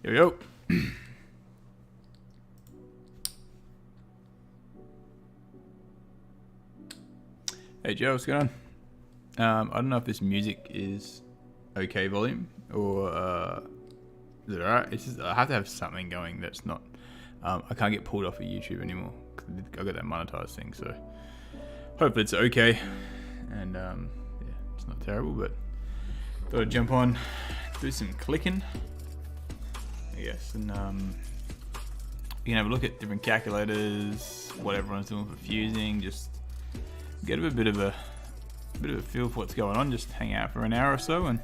Here we go. Hey Joe, what's going on? I don't know if this music is okay volume or is it alright? It's just I have to have something going that's not. I can't get pulled off of YouTube anymore. I got that monetized thing, so hopefully it's okay. And yeah, it's not terrible, but thought I'd jump on, do some clicking, I guess, and you can have a look at different calculators, what everyone's doing for fusing, just get a bit of a feel for what's going on. Just hang out for an hour or so, and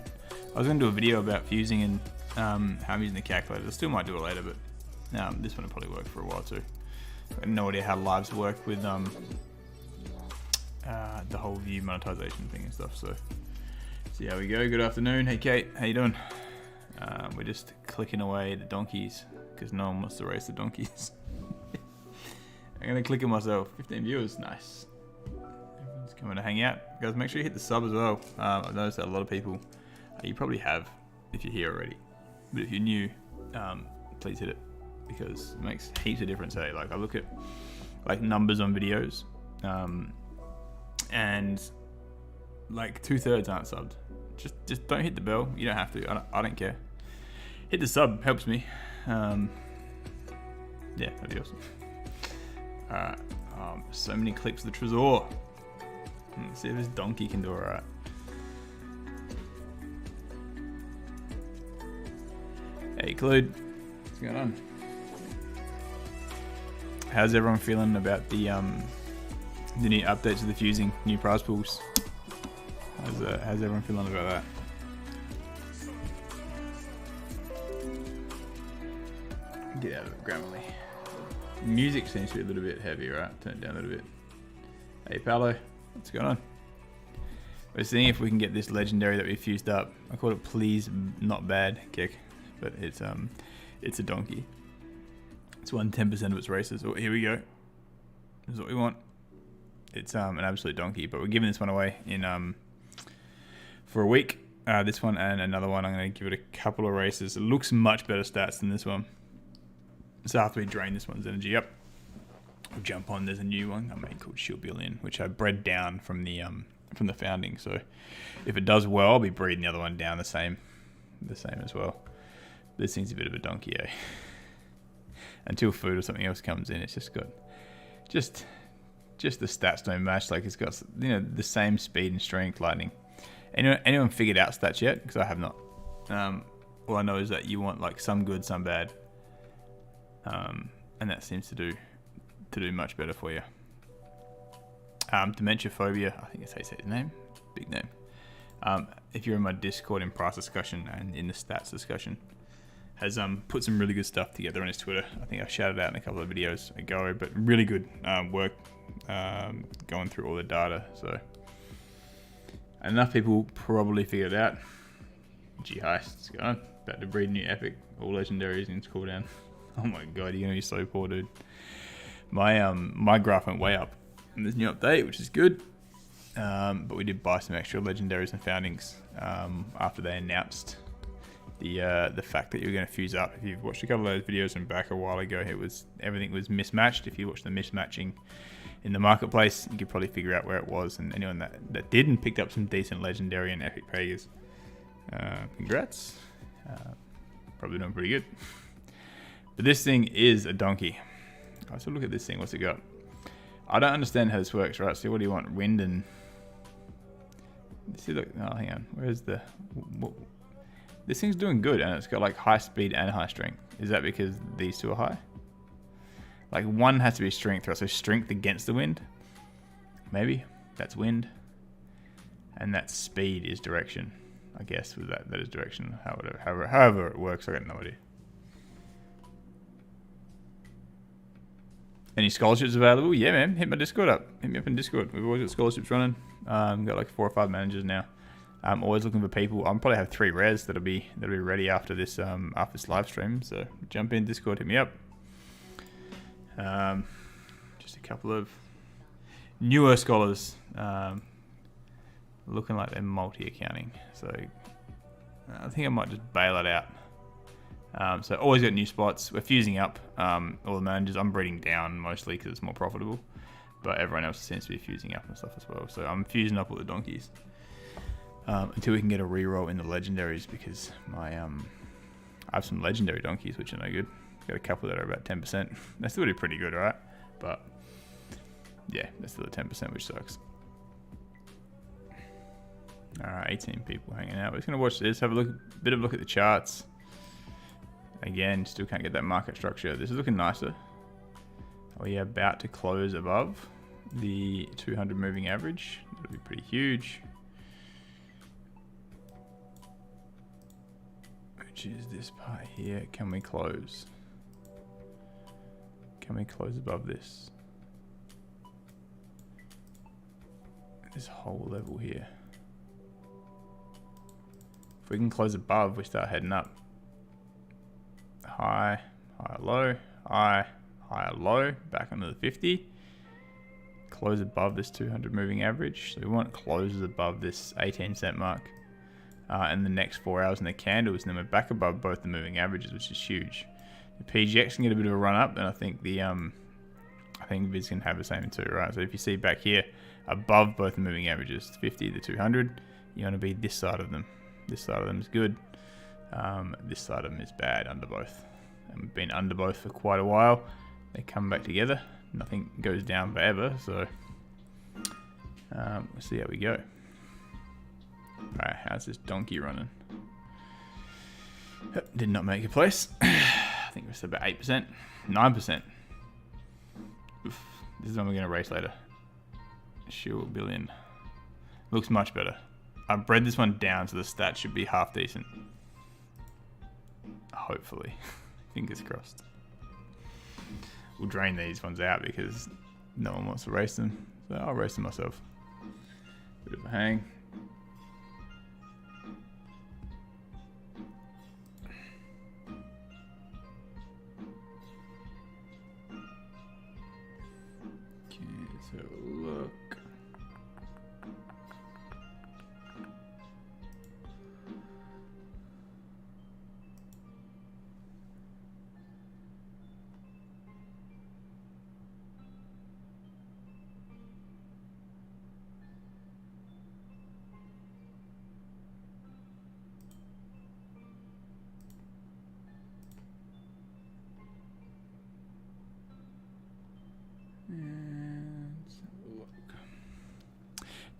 I was going to do a video about fusing and how I'm using the calculator. I still might do it later, but this one will probably work for a while too. I have no idea how lives work with the whole view monetization thing and stuff. So see how we go. Good afternoon. Hey Kate, how you doing? We're just clicking away the donkeys because no one wants to race the donkeys. I'm gonna click it myself. 15 viewers, nice. Everyone's coming to hang out. Guys, make sure you hit the sub as well. I've noticed that a lot of people, you probably have if you're here already, but if you're new, please hit it because it makes heaps of difference. Hey, like I look at like numbers on videos, and like 2/3 aren't subbed. Just don't hit the bell. You don't have to. I don't care. Hit the sub, helps me. Yeah, that'd be awesome. Alright, so many clips of the Trezor. Let's see if this donkey can do alright. Hey Clued, what's going on? How's everyone feeling about the new updates of the fusing, new prize pools? How's everyone feeling about that? Get out of it, Grammarly. Music seems to be a little bit heavy, right? Turn it down a little bit. Hey Paolo, what's going on? We're seeing if we can get this legendary that we fused up. I called it Please Not Bad Kick, but it's a donkey. It's won 10% of its races. Oh, here we go. This is what we want. It's an absolute donkey, but we're giving this one away in for a week. This one and another one. I'm going to give it a couple of races. It looks much better stats than this one. So after we drain this one's energy up, we'll jump on. There's a new one I made called Shield Billion, which I bred down from the founding. So if it does well, I'll be breeding the other one down the same as well. This thing's a bit of a donkey, eh? Until food or something else comes in, it's just got just the stats don't match. Like it's got the same speed and strength, lightning. Anyone figured out stats yet? Because I have not. All I know is that you want like some good, some bad. And that seems to do much better for you. Dementia Phobia, I think that's how you say his name. Big name. If you're in my Discord in price discussion and in the stats discussion, has put some really good stuff together on his Twitter. I think I shouted out in a couple of videos ago, but really good work going through all the data. So enough people probably figured it out. G Heist's going about to breed new epic, all legendaries in cooldown. Oh my god, you're gonna be so poor, dude. My graph went way up in this new update, which is good. But we did buy some extra legendaries and foundings after they announced the fact that you're going to fuse up. If you've watched a couple of those videos from back a while ago, everything was mismatched. If you watched the mismatching in the marketplace, you could probably figure out where it was. And anyone that did and picked up some decent legendary and epic pegas, congrats. Probably doing pretty good. But this thing is a donkey. Let's look at this thing. What's it got? I don't understand how this works, right? So what do you want? Wind and... See, look. Oh, hang on. Where's the... This thing's doing good, and it's got like high speed and high strength. Is that because these two are high? Like one has to be strength, right? So strength against the wind. Maybe. That's wind. And that speed is direction. I guess with that is direction. However it works, I got no idea. Any scholarships available? Yeah, man. Hit my Discord up. Hit me up in Discord. We've always got scholarships running. Got like 4 or 5 managers now. I'm always looking for people. I'll probably have 3 res that'll be ready after this live stream. So jump in Discord, hit me up. Just a couple of newer scholars looking like they're multi-accounting. So I think I might just bail it out. So always got new spots. We're fusing up all the managers. I'm breeding down mostly because it's more profitable, but everyone else seems to be fusing up and stuff as well. So I'm fusing up all the donkeys until we can get a reroll in the legendaries, because I have some legendary donkeys which are no good. Got a couple that are about 10%. That's still pretty good, right? But yeah, that's still at 10%, which sucks. Alright, 18 people hanging out. We're just gonna watch this, have a bit of a look at the charts. Again, still can't get that market structure. This is looking nicer. Are we about to close above the 200 moving average? That'll be pretty huge. Which is this part here. Can we close? Can we close above this? This whole level here. If we can close above, we start heading up. High, high, low, high, high, low, back onto the 50. Close above this 200 moving average. So we want closes above this 18 cent mark. And the next 4 hours in the candles, and then we're back above both the moving averages, which is huge. The PGX can get a bit of a run up, and I think Viz can have the same too, right? So if you see back here, above both the moving averages, 50 to 200, you want to be this side of them. This side of them is good. This side of them is bad under both. And we've been under both for quite a while. They come back together. Nothing goes down forever, so we'll see how we go. Alright, how's this donkey running? Did not make a place. I think it's about 8%, 9%. Oof. This is when we're going to race later. Sure, billion. Looks much better. I've bred this one down, so the stats should be half decent. Hopefully. Fingers crossed. We'll drain these ones out because no one wants to race them. So I'll race them myself. Bit of a hang. Okay, so look.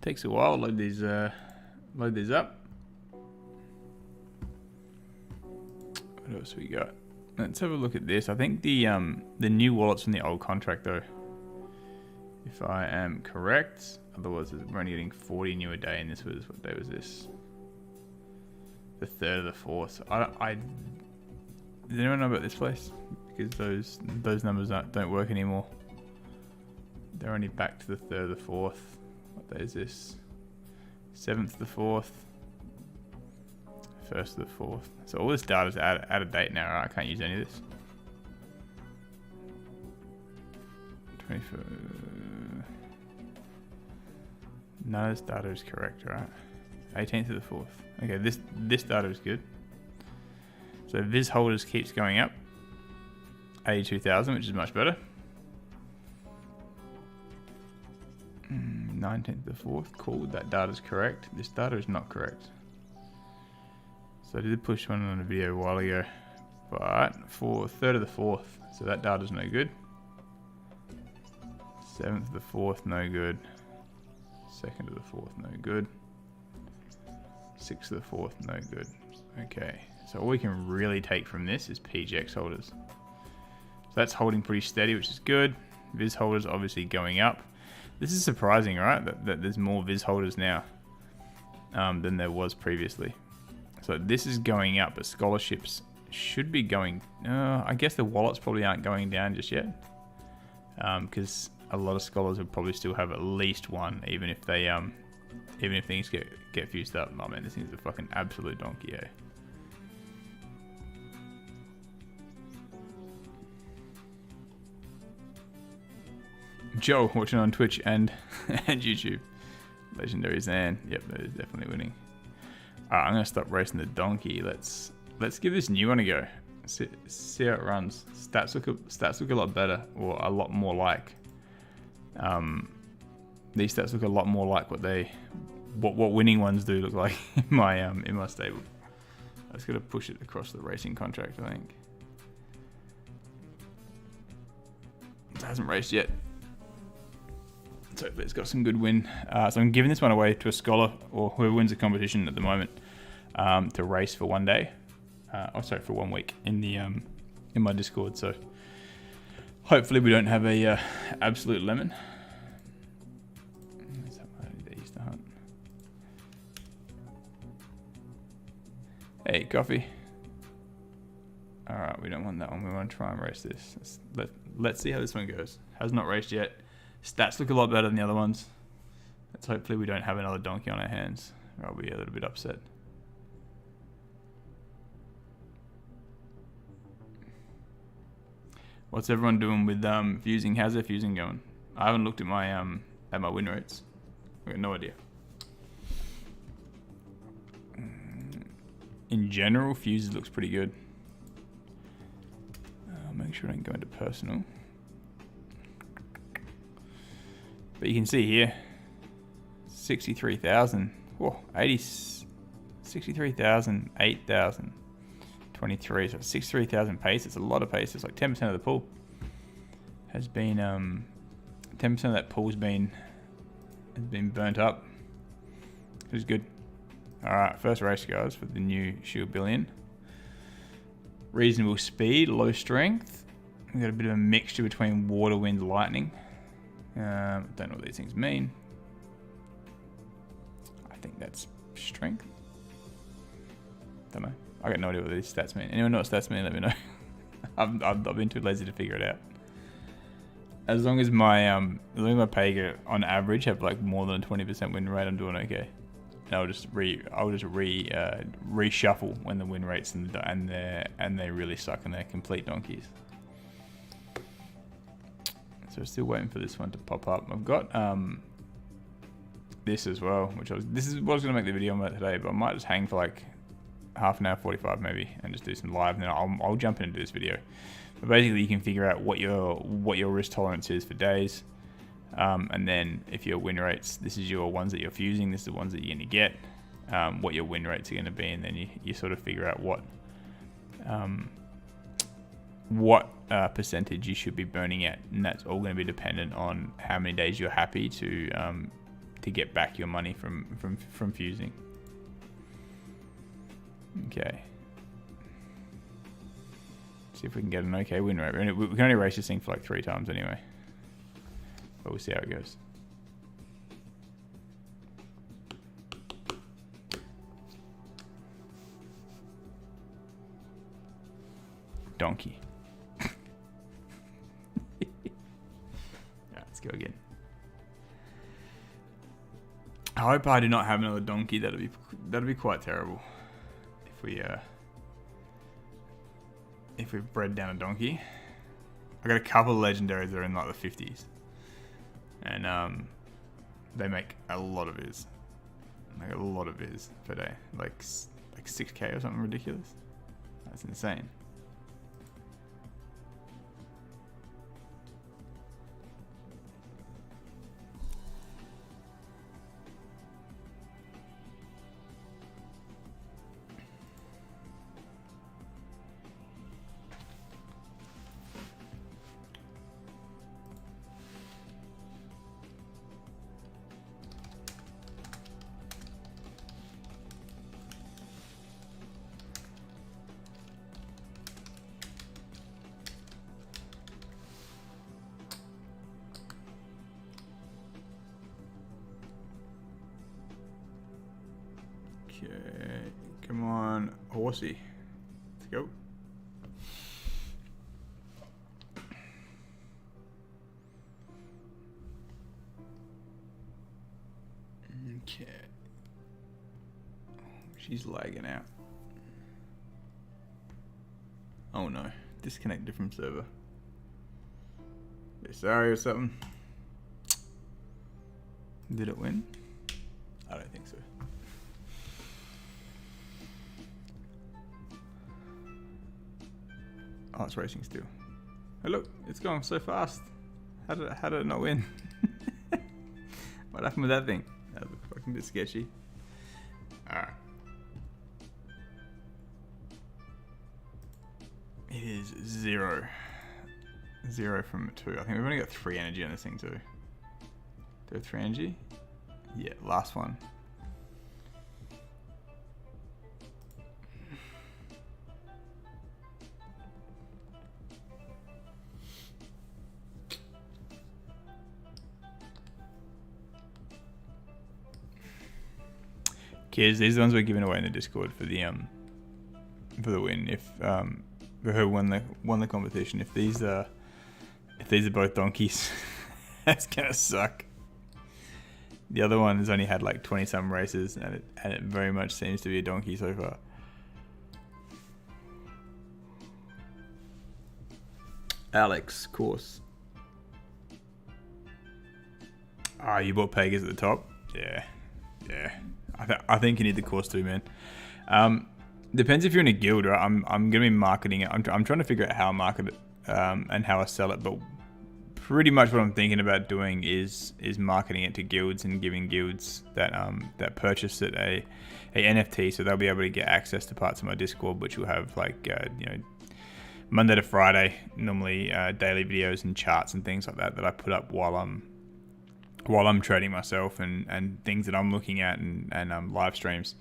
Takes a while to load these up. What else we got? Let's have a look at this. I think the new wallet's from the old contract though, if I am correct. Otherwise, we're only getting 40 new a day, and this was, what day was this? The 3rd of the 4th. Does anyone know about this place? Because those numbers don't work anymore. They're only back to the 3rd of the 4th. What day is this? 7th of the 4th. 1st of the 4th. So all this data is out of date now, right? I can't use any of this. 24. None of this data is correct, right? 18th of the 4th. Okay, this data is good. So Viz holders keeps going up. 82,000, which is much better. 19th of the 4th. Cool, that data is correct. This data is not correct. So I did push one on a video a while ago, but for 3rd of the 4th, so that data is no good. 7th of the 4th, no good. 2nd of the 4th, no good. 6th of the 4th, no good. Okay, so all we can really take from this is PGX holders. So that's holding pretty steady, which is good. Viz holders obviously going up. This is surprising, right? That there's more Viz holders now than there was previously. So this is going up, but scholarships should be going. I guess the wallets probably aren't going down just yet, because a lot of scholars would probably still have at least one, even if they even if things get fused up. Oh man, this thing's a fucking absolute donkey, eh? Joe watching on Twitch and YouTube. Legendary Zan. Yep, that is definitely winning. Alright, I'm gonna stop racing the donkey. Let's give this new one a go. See how it runs. Stats look a lot better, or a lot more like. These stats look a lot more like what winning ones do look like in my stable. I just gotta push it across the racing contract, I think. It hasn't raced yet. So hopefully it's got some good win. So I'm giving this one away to a scholar or whoever wins the competition at the moment to race for one day. For 1 week in my Discord. So hopefully we don't have a absolute lemon. Hey, coffee. All right, we don't want that one. We want to try and race this. Let's see how this one goes. Has not raced yet. Stats look a lot better than the other ones. Let's hopefully we don't have another donkey on our hands, or I'll be a little bit upset. What's everyone doing with fusing? How's their fusing going? I haven't looked at my win rates. I've got no idea. In general, fuses looks pretty good. I'll make sure I don't go into personal. But you can see here, 63,000. Whoa, 63,000, 8,000, 23. So 63,000 pace. It's a lot of pace. It's like 10% of the pool has been 10% of that pool has been burnt up. Which is good. All right, first race, guys, for the new Shield Billion. Reasonable speed, low strength. We've got a bit of a mixture between water, wind, lightning. Don't know what these things mean. I think that's strength. Don't know. I got no idea what these stats mean. Anyone know what stats mean? Let me know. I've been too lazy to figure it out. As long as my Pega on average have like more than a 20% win rate, I'm doing okay. And I'll just reshuffle when the win rates and they really suck and they're complete donkeys. So still waiting for this one to pop up. I've got this as well, this is what I was gonna make the video about today, but I might just hang for like half an hour, 45 maybe, and just do some live, and then I'll jump into this video. But basically, you can figure out what your risk tolerance is for days. And then if your win rates, this is your ones that you're fusing, this is the ones that you're going to get, what your win rates are going to be, and then you sort of figure out what percentage you should be burning at, and that's all going to be dependent on how many days you're happy to get back your money from fusing. Okay. See if we can get an okay win rate. We can only race this thing for like 3 times anyway. But we'll see how it goes. Donkey. Let's go again. I hope I do not have another donkey. That'd be quite terrible if we bred down a donkey. I got a couple of legendaries that are in like the 50s. And they make a lot of viz. Like a lot of viz per day. Like 6k or something ridiculous. That's insane. Okay, come on, horsey. Let's go. Okay. She's lagging out. Oh no, disconnected from server. Sorry or something. Did it win? I don't think so. Oh, it's racing still. Oh look, it's going so fast. How did it not win? What happened with that thing? That looks fucking a bit sketchy. Alright. It is 0. 0 from 2. I think we've only got 3 energy on this thing too. Do we have 3 energy? Yeah, last one. Kids, these are the ones we're giving away in the Discord for the win. If for who won the competition. If these are both donkeys, that's gonna suck. The other one has only had like 20 some races, and it very much seems to be a donkey so far. Alex, course. Ah, you bought Pegas at the top? Yeah. I think you need the course too, man. Depends if you're in a guild, right? I'm gonna be marketing it. I'm trying to figure out how I market it and how I sell it, but pretty much what I'm thinking about doing is marketing it to guilds and giving guilds that purchase it a NFT, so they'll be able to get access to parts of my Discord, which will have like Monday to Friday, normally daily videos and charts and things like that I put up while I'm trading myself and things that I'm looking at and live streams.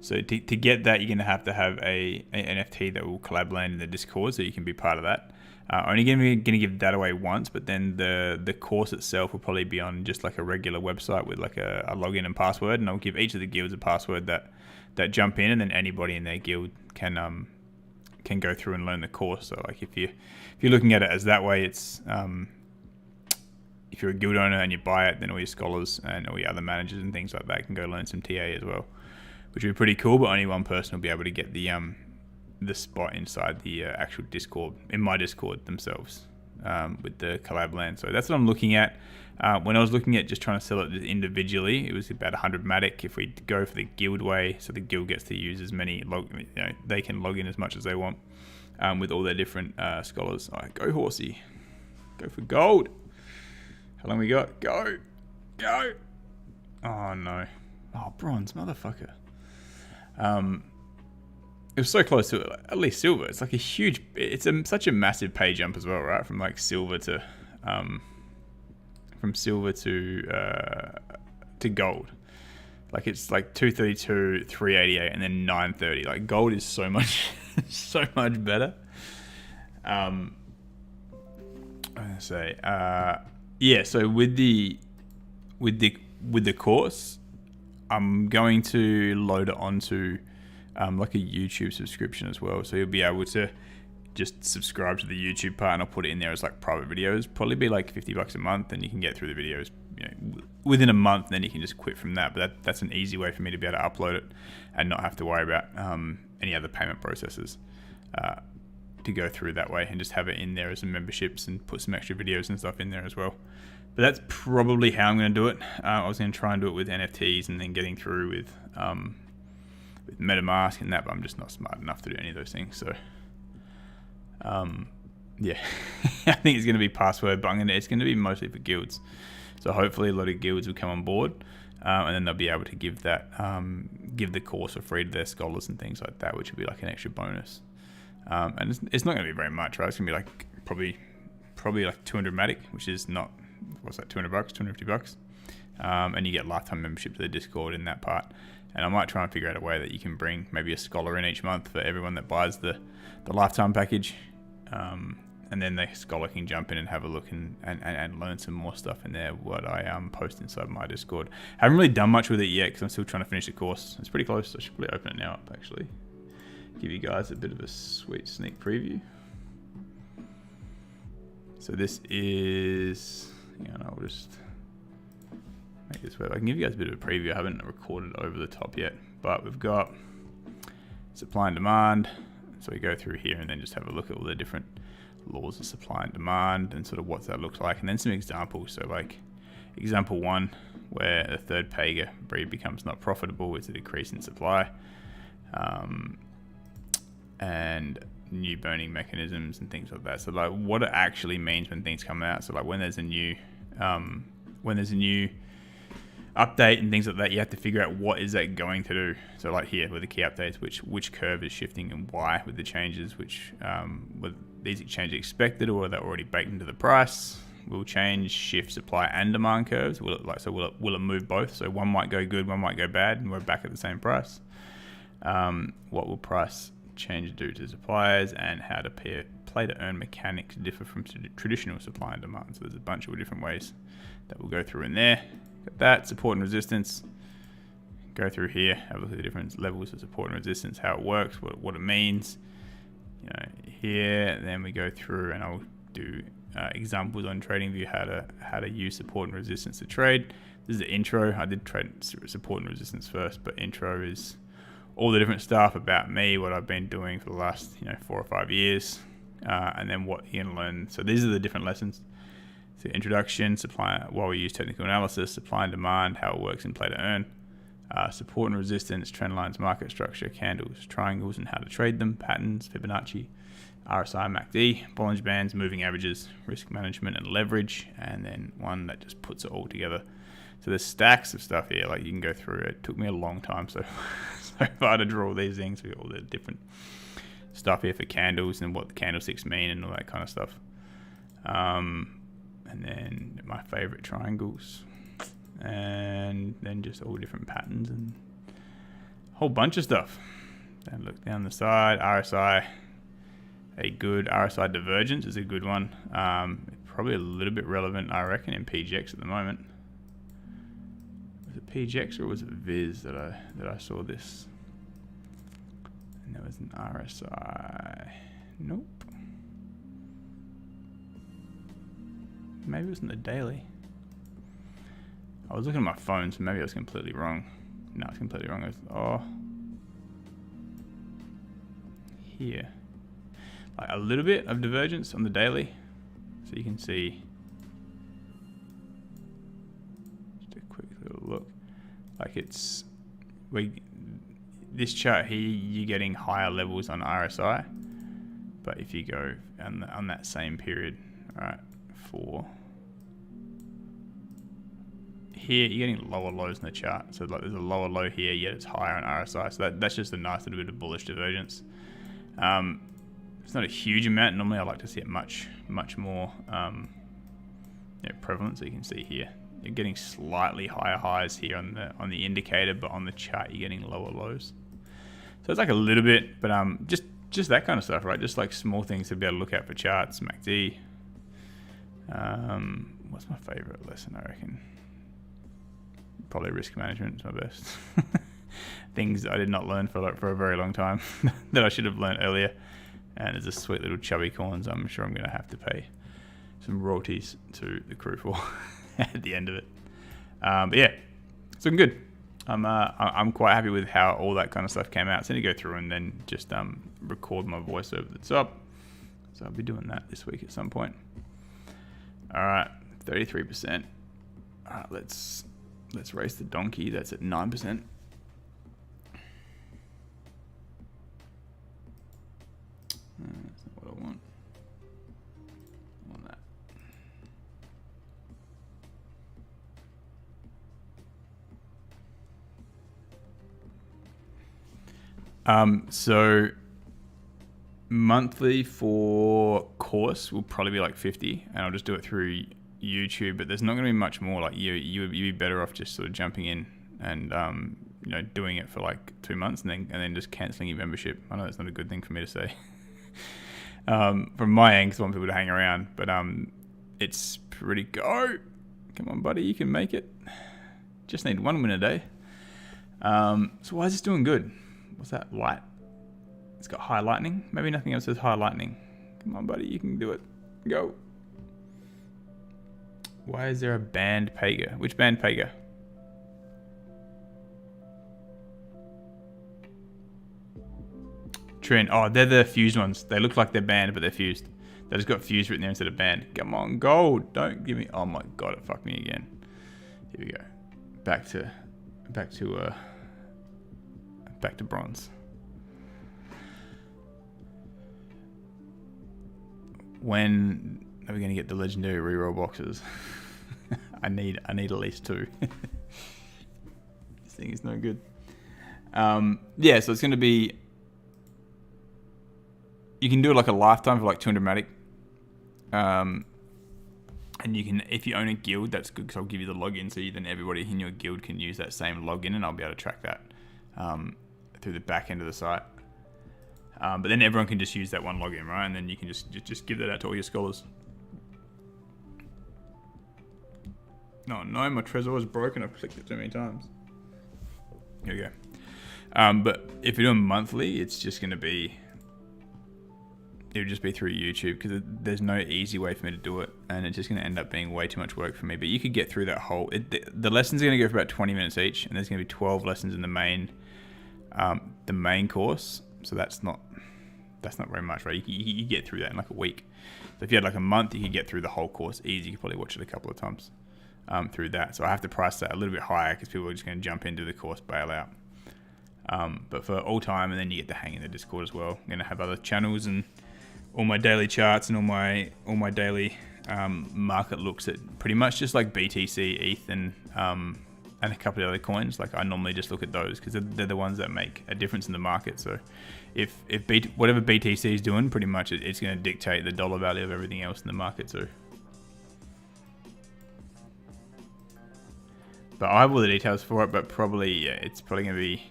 So to get that, you're going to have a NFT that will collab land in the Discord, so you can be part of that. Only going to give that away once, but then the course itself will probably be on just like a regular website with like a login and password, and I'll give each of the guilds a password that jump in, and then anybody in their guild can go through and learn the course. So like if you're looking at it as that way, it's if you're a guild owner and you buy it, then all your scholars and all your other managers and things like that can go learn some TA as well, which would be pretty cool. But only one person will be able to get the spot inside the actual Discord, in my Discord themselves, with the collab land. So that's what I'm looking at. When I was looking at just trying to sell it individually, it was about 100 Matic. If we go for the guild way, so the guild gets to use as many, they can log in as much as they want with all their different scholars. All right, go horsey, go for gold. How long we got? Go. Oh no. Oh, bronze, motherfucker. It was so close to it, at least silver. It's like a huge, such a massive pay jump as well, right? From like silver to gold. Like it's like 232, 388, and then 930. Like gold is so much, so much better. I'm gonna say, yeah. So with the course, I'm going to load it onto like a YouTube subscription as well. So you'll be able to just subscribe to the YouTube part, and I'll put it in there as like private videos. Probably be like $50 a month, and you can get through the videos, within a month. Then you can just quit from that. But that's an easy way for me to be able to upload it and not have to worry about any other payment processes to go through that way, and just have it in there as a memberships and put some extra videos and stuff in there as well. But that's probably how I'm going to do it. I was going to try and do it with NFTs and then getting through with MetaMask and that, but I'm just not smart enough to do any of those things. So, yeah, I think it's going to be password, but it's going to be mostly for guilds. So hopefully a lot of guilds will come on board, and then they'll be able to give the course for free to their scholars and things like that, which will be like an extra bonus. And it's not going to be very much, right? It's going to be like probably like 200 Matic, which is not, what's that, $200, $250, and you get lifetime membership to the Discord in that part. And I might try and figure out a way that you can bring maybe a scholar in each month for everyone that buys the lifetime package, and and then the scholar can jump in and have a look and learn some more stuff in there, what I post inside my Discord. Haven't really done much with it yet because I'm still trying to finish the course. It's pretty close, so I should probably open it now up actually. Give you guys a bit of a sweet sneak preview. So this is, I'll just make this work. I can give you guys a bit of a preview. I haven't recorded over the top yet, but we've got supply and demand. So we go through here and then just have a look at all the different laws of supply and demand and sort of what that looks like. And then some examples. So like example 1, where a third pega breed becomes not profitable, is a decrease in supply. And new burning mechanisms and things like that. So like what it actually means when things come out. So like when there's a new update and things like that, you have to figure out what is that going to do. So like here with the key updates, which curve is shifting and why with the changes, which were these changes expected or are they already baked into the price? Will change shift supply and demand curves? Will it move both? So one might go good, one might go bad, and we're back at the same price. What will price change do to suppliers, and how do play to earn mechanics differ from traditional supply and demand? So there's a bunch of different ways that we'll go through in there. Got that, support and resistance. Go through here, have a look at the different levels of support and resistance, how it works, what it means. Here, then we go through and I'll do examples on TradingView how to use support and resistance to trade. This is the intro. I did trade support and resistance first, but intro is all the different stuff about me, what I've been doing for the last 4 or 5 years, and then what you're gonna learn. So these are the different lessons. So introduction, supply, while we use technical analysis, supply and demand, how it works in play to earn, support and resistance, trend lines, market structure, candles, triangles, and how to trade them, patterns, Fibonacci, RSI, MACD, Bollinger Bands, moving averages, risk management and leverage, and then one that just puts it all together. So there's stacks of stuff here, like you can go through it. It took me a long time so far to draw all these things. We got all the different stuff here for candles and what the candlesticks mean and all that kind of stuff. And then my favorite triangles, and then just all different patterns and a whole bunch of stuff. Then look down the side, RSI, a good RSI divergence is a good one. Probably a little bit relevant, I reckon, in PGX at the moment. Was it PGX or was it Viz that I saw this? And there was an RSI. Nope. Maybe it was in the daily. I was looking at my phone, so maybe I was completely wrong. No, it's completely wrong. It was, here. Like a little bit of divergence on the daily. So you can see, just a quick little look. Like this chart here, you're getting higher levels on RSI. But if you go on that same period, right, for here, you're getting lower lows in the chart. So like there's a lower low here, yet it's higher on RSI. So that's just a nice little bit of bullish divergence. It's not a huge amount. Normally I like to see it much more prevalent. So you can see here, you're getting slightly higher highs here on the indicator, but on the chart you're getting lower lows. So it's like a little bit, but just that kind of stuff, right? Just like small things to be able to look at for charts. MACD. What's my favorite lesson, I reckon? Probably risk management is my best. Things I did not learn for a very long time that I should have learned earlier. And there's a sweet little chubby corns I'm sure I'm going to have to pay some royalties to the crew for at the end of it. But yeah, it's looking good. I'm quite happy with how all that kind of stuff came out. So I need to go through and then just record my voice over the top. So I'll be doing that this week at some point. All right, 33%. All right, let's race the donkey. That's at 9%. That's not what I want. I want that. So monthly for course will probably be like 50, and I'll just do it through YouTube. But there's not going to be much more. Like you'd be better off just sort of jumping in and doing it for like 2 months and then just canceling your membership. I know that's not a good thing for me to say. From my end, because I want people to hang around. But it's pretty go. Come on, buddy, you can make it. Just need one win a day. So why is this doing good? What's that? Light. It's got high lightning. Maybe nothing else has high lightning. Come on, buddy, you can do it. Go. Why is there a banned Pega? Which banned Pega? Trend. Oh, they're the fused ones. They look like they're banned, but they're fused. They just got fused written there instead of banned. Come on, gold. Don't give me. Oh my god, it fucked me again. Here we go. Back to bronze. When are we gonna get the legendary reroll boxes? I need at least 2. This thing is no good. Yeah, so it's gonna be. You can do it like a lifetime for like 200 matic. And you can, if you own a guild, that's good because I'll give you the login, so then everybody in your guild can use that same login, and I'll be able to track that through the back end of the site. But then everyone can just use that one login, right? And then you can just give that out to all your scholars. No, my Trezor is broken. I've clicked it too many times. Here we go. But if you're doing monthly, it's just going to be. It would just be through YouTube because there's no easy way for me to do it, and it's just going to end up being way too much work for me. But you could get through that whole. The lessons are going to go for about 20 minutes each, and there's going to be 12 lessons in the main course. So that's not very much, right? You get through that in like a week. So if you had like a month, you could get through the whole course easy. You could probably watch it a couple of times through that. So I have to price that a little bit higher because people are just going to jump into the course, bail out. But for all time, and then you get the hang in the Discord as well. I'm going to have other channels and all my daily charts and all my daily market looks at pretty much just like BTC, ETH, and a couple of other coins. Like I normally just look at those because they're the ones that make a difference in the market. So if whatever BTC is doing, pretty much it's going to dictate the dollar value of everything else in the market too. But I have all the details for it, but probably it's probably going to be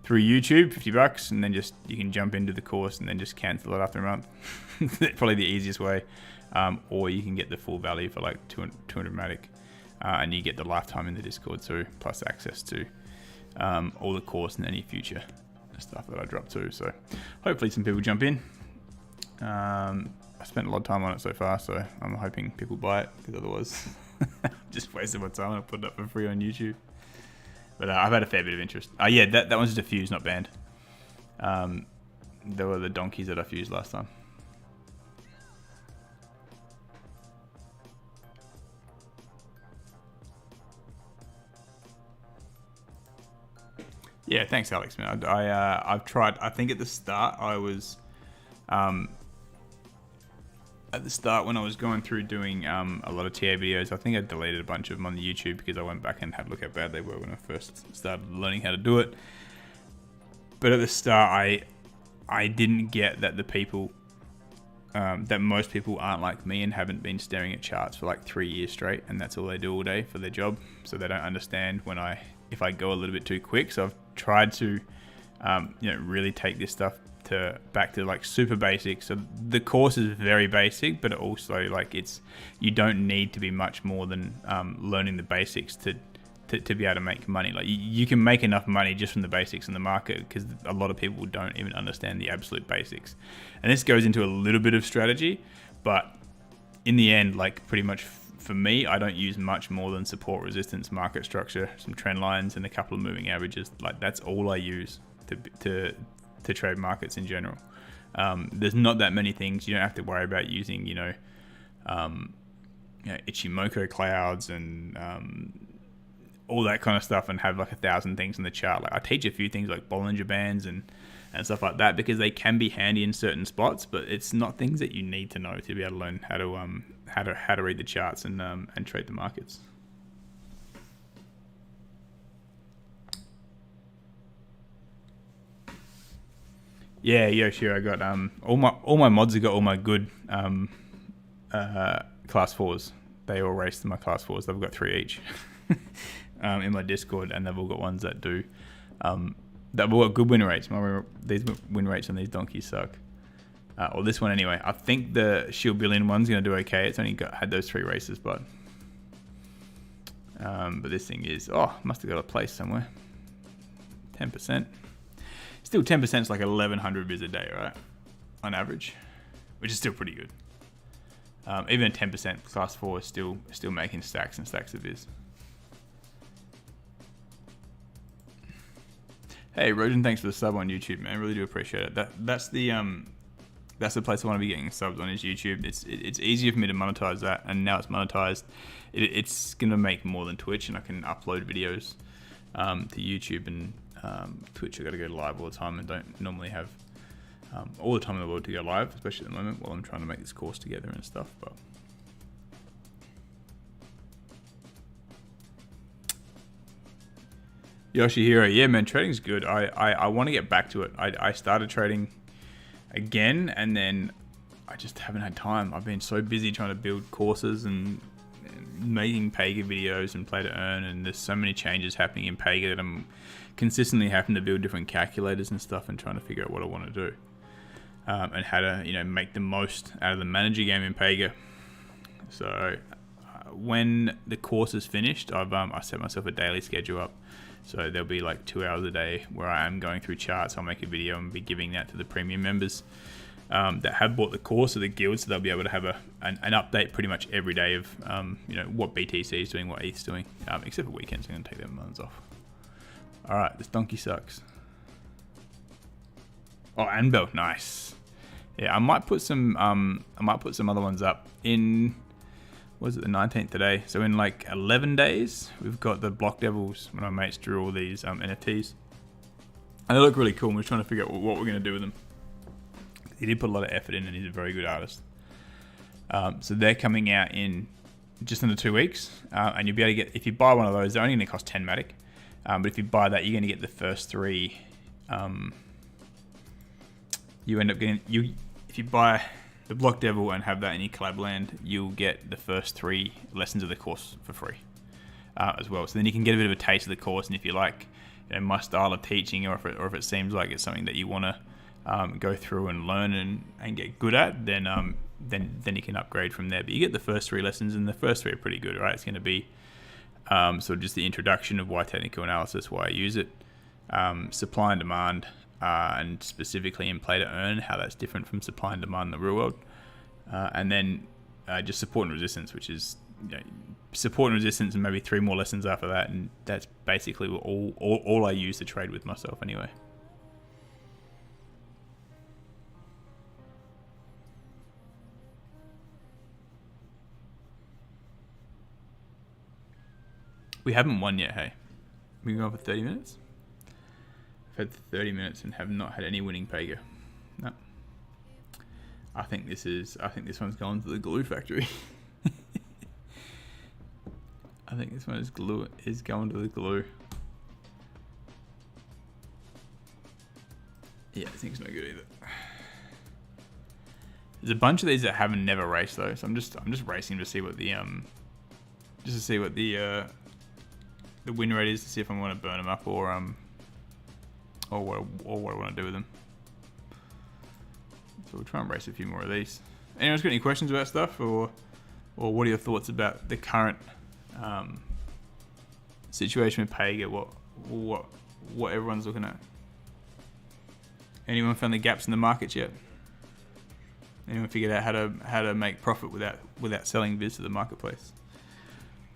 through YouTube, $50, and then just you can jump into the course and then just cancel it after a month. Probably the easiest way. Or you can get the full value for like 200 matic, and you get the lifetime in the Discord too, plus access to all the course and any future stuff that I drop too. So hopefully some people jump in. I spent a lot of time on it so far, so I'm hoping people buy it because otherwise just wasted my time. I'll put it up for free on YouTube. But I've had a fair bit of interest. Yeah, that one's just a fuse, not banned. There were the donkeys that I fused last time. Yeah, thanks, Alex, man. I've tried. I think at the start I was, when I was going through doing a lot of TA videos, I think I deleted a bunch of them on the YouTube because I went back and had a look how bad they were when I first started learning how to do it. But at the start, I didn't get that the people, that most people aren't like me and haven't been staring at charts for like 3 years straight, and that's all they do all day for their job. So they don't understand if I go a little bit too quick. So I've tried to, really take this stuff back to like super basic. So the course is very basic, but also like you don't need to be much more than learning the basics to be able to make money. Like you can make enough money just from the basics in the market because a lot of people don't even understand the absolute basics. And this goes into a little bit of strategy, but in the end, like pretty much for me, I don't use much more than support, resistance, market structure, some trend lines, and a couple of moving averages. Like that's all I use to trade markets in general. There's not that many things. You don't have to worry about using, Ichimoku clouds and all that kind of stuff and have like 1,000 things in the chart. Like I teach a few things like Bollinger Bands and stuff like that because they can be handy in certain spots, but it's not things that you need to know to be able to learn how to read the charts and trade the markets. Yeah, Yoshi, I got all my mods have got all my good class 4s. They all raced in my class 4s. They've got 3 each in my Discord, and they've all got ones that do that have all got good win rates. These win rates on these donkeys suck. or this one anyway. I think the Shield Billion one's going to do okay. It's only had those 3 races, but this thing is, must have got a place somewhere. 10%. Still 10% is like 1,100 vids a day, right? On average, which is still pretty good. Even a 10% class 4 is still making stacks and stacks of viz. Hey, Rojan, thanks for the sub on YouTube, man. I really do appreciate it. That's the place I want to be getting subs on, is YouTube. It's easier for me to monetize that, and now it's monetized. It's gonna make more than Twitch, and I can upload videos to YouTube and Twitch. I got to go live all the time, and don't normally have all the time in the world to go live, especially at the moment while I'm trying to make this course together and stuff. But Yoshihiro, yeah, man, trading's good. I want to get back to it. I started trading again, and then I just haven't had time. I've been so busy trying to build courses and making Pega videos and play to earn, and there's so many changes happening in Pega that I'm consistently having to build different calculators and stuff and trying to figure out what I want to do, and how to make the most out of the manager game in Pega. So when the course is finished, I set myself a daily schedule up. So there'll be like 2 hours a day where I am going through charts. I'll make a video and be giving that to the premium members that have bought the course or the guild, so they'll be able to have an update pretty much every day of what BTC is doing, what ETH's doing, except for weekends. I'm going to take them months off. All right, this donkey sucks. Oh, Anbel, nice. Yeah, I might put some other ones up in. Was it the 19th today? So in like 11 days, we've got the Block Devils when my mates drew all these NFTs. And they look really cool, and we're trying to figure out what we're going to do with them. He did put a lot of effort in, and he's a very good artist. So they're coming out in just under 2 weeks. And you'll be able to get, if you buy one of those, they're only going to cost 10 Matic. But if you buy that, you're going to get the first 3. You end up getting, if you buy the Block Devil and have that in your collab land, you'll get the first 3 lessons of the course for free as well. So then you can get a bit of a taste of the course, and if you like my style of teaching, or if it seems like it's something that you want to go through and learn and get good at, then you can upgrade from there. But you get the first 3 lessons, and the first 3 are pretty good, right? It's going to be sort of just the introduction of why technical analysis, why I use it, supply and demand, and specifically in play to earn, how that's different from supply and demand in the real world, and then just support and resistance, which is support and resistance, and maybe 3 more lessons after that, and that's basically all I use to trade with myself anyway. We haven't won yet, hey. We can go for 30 minutes? I've had 30 minutes and have not had any winning Pega. No. I think this one's going to the glue factory. I think this one is going to the glue. Yeah, I think it's no good either. There's a bunch of these that haven't never raced though, so I'm just racing to see what the the win rate is, to see if I want to burn them up or what I want to do with them. So we'll try and race a few more of these. Anyone's got any questions about stuff, or what are your thoughts about the current situation with Pega? What everyone's looking at? Anyone found the gaps in the markets yet? Anyone figured out how to make profit without selling viz to the marketplace?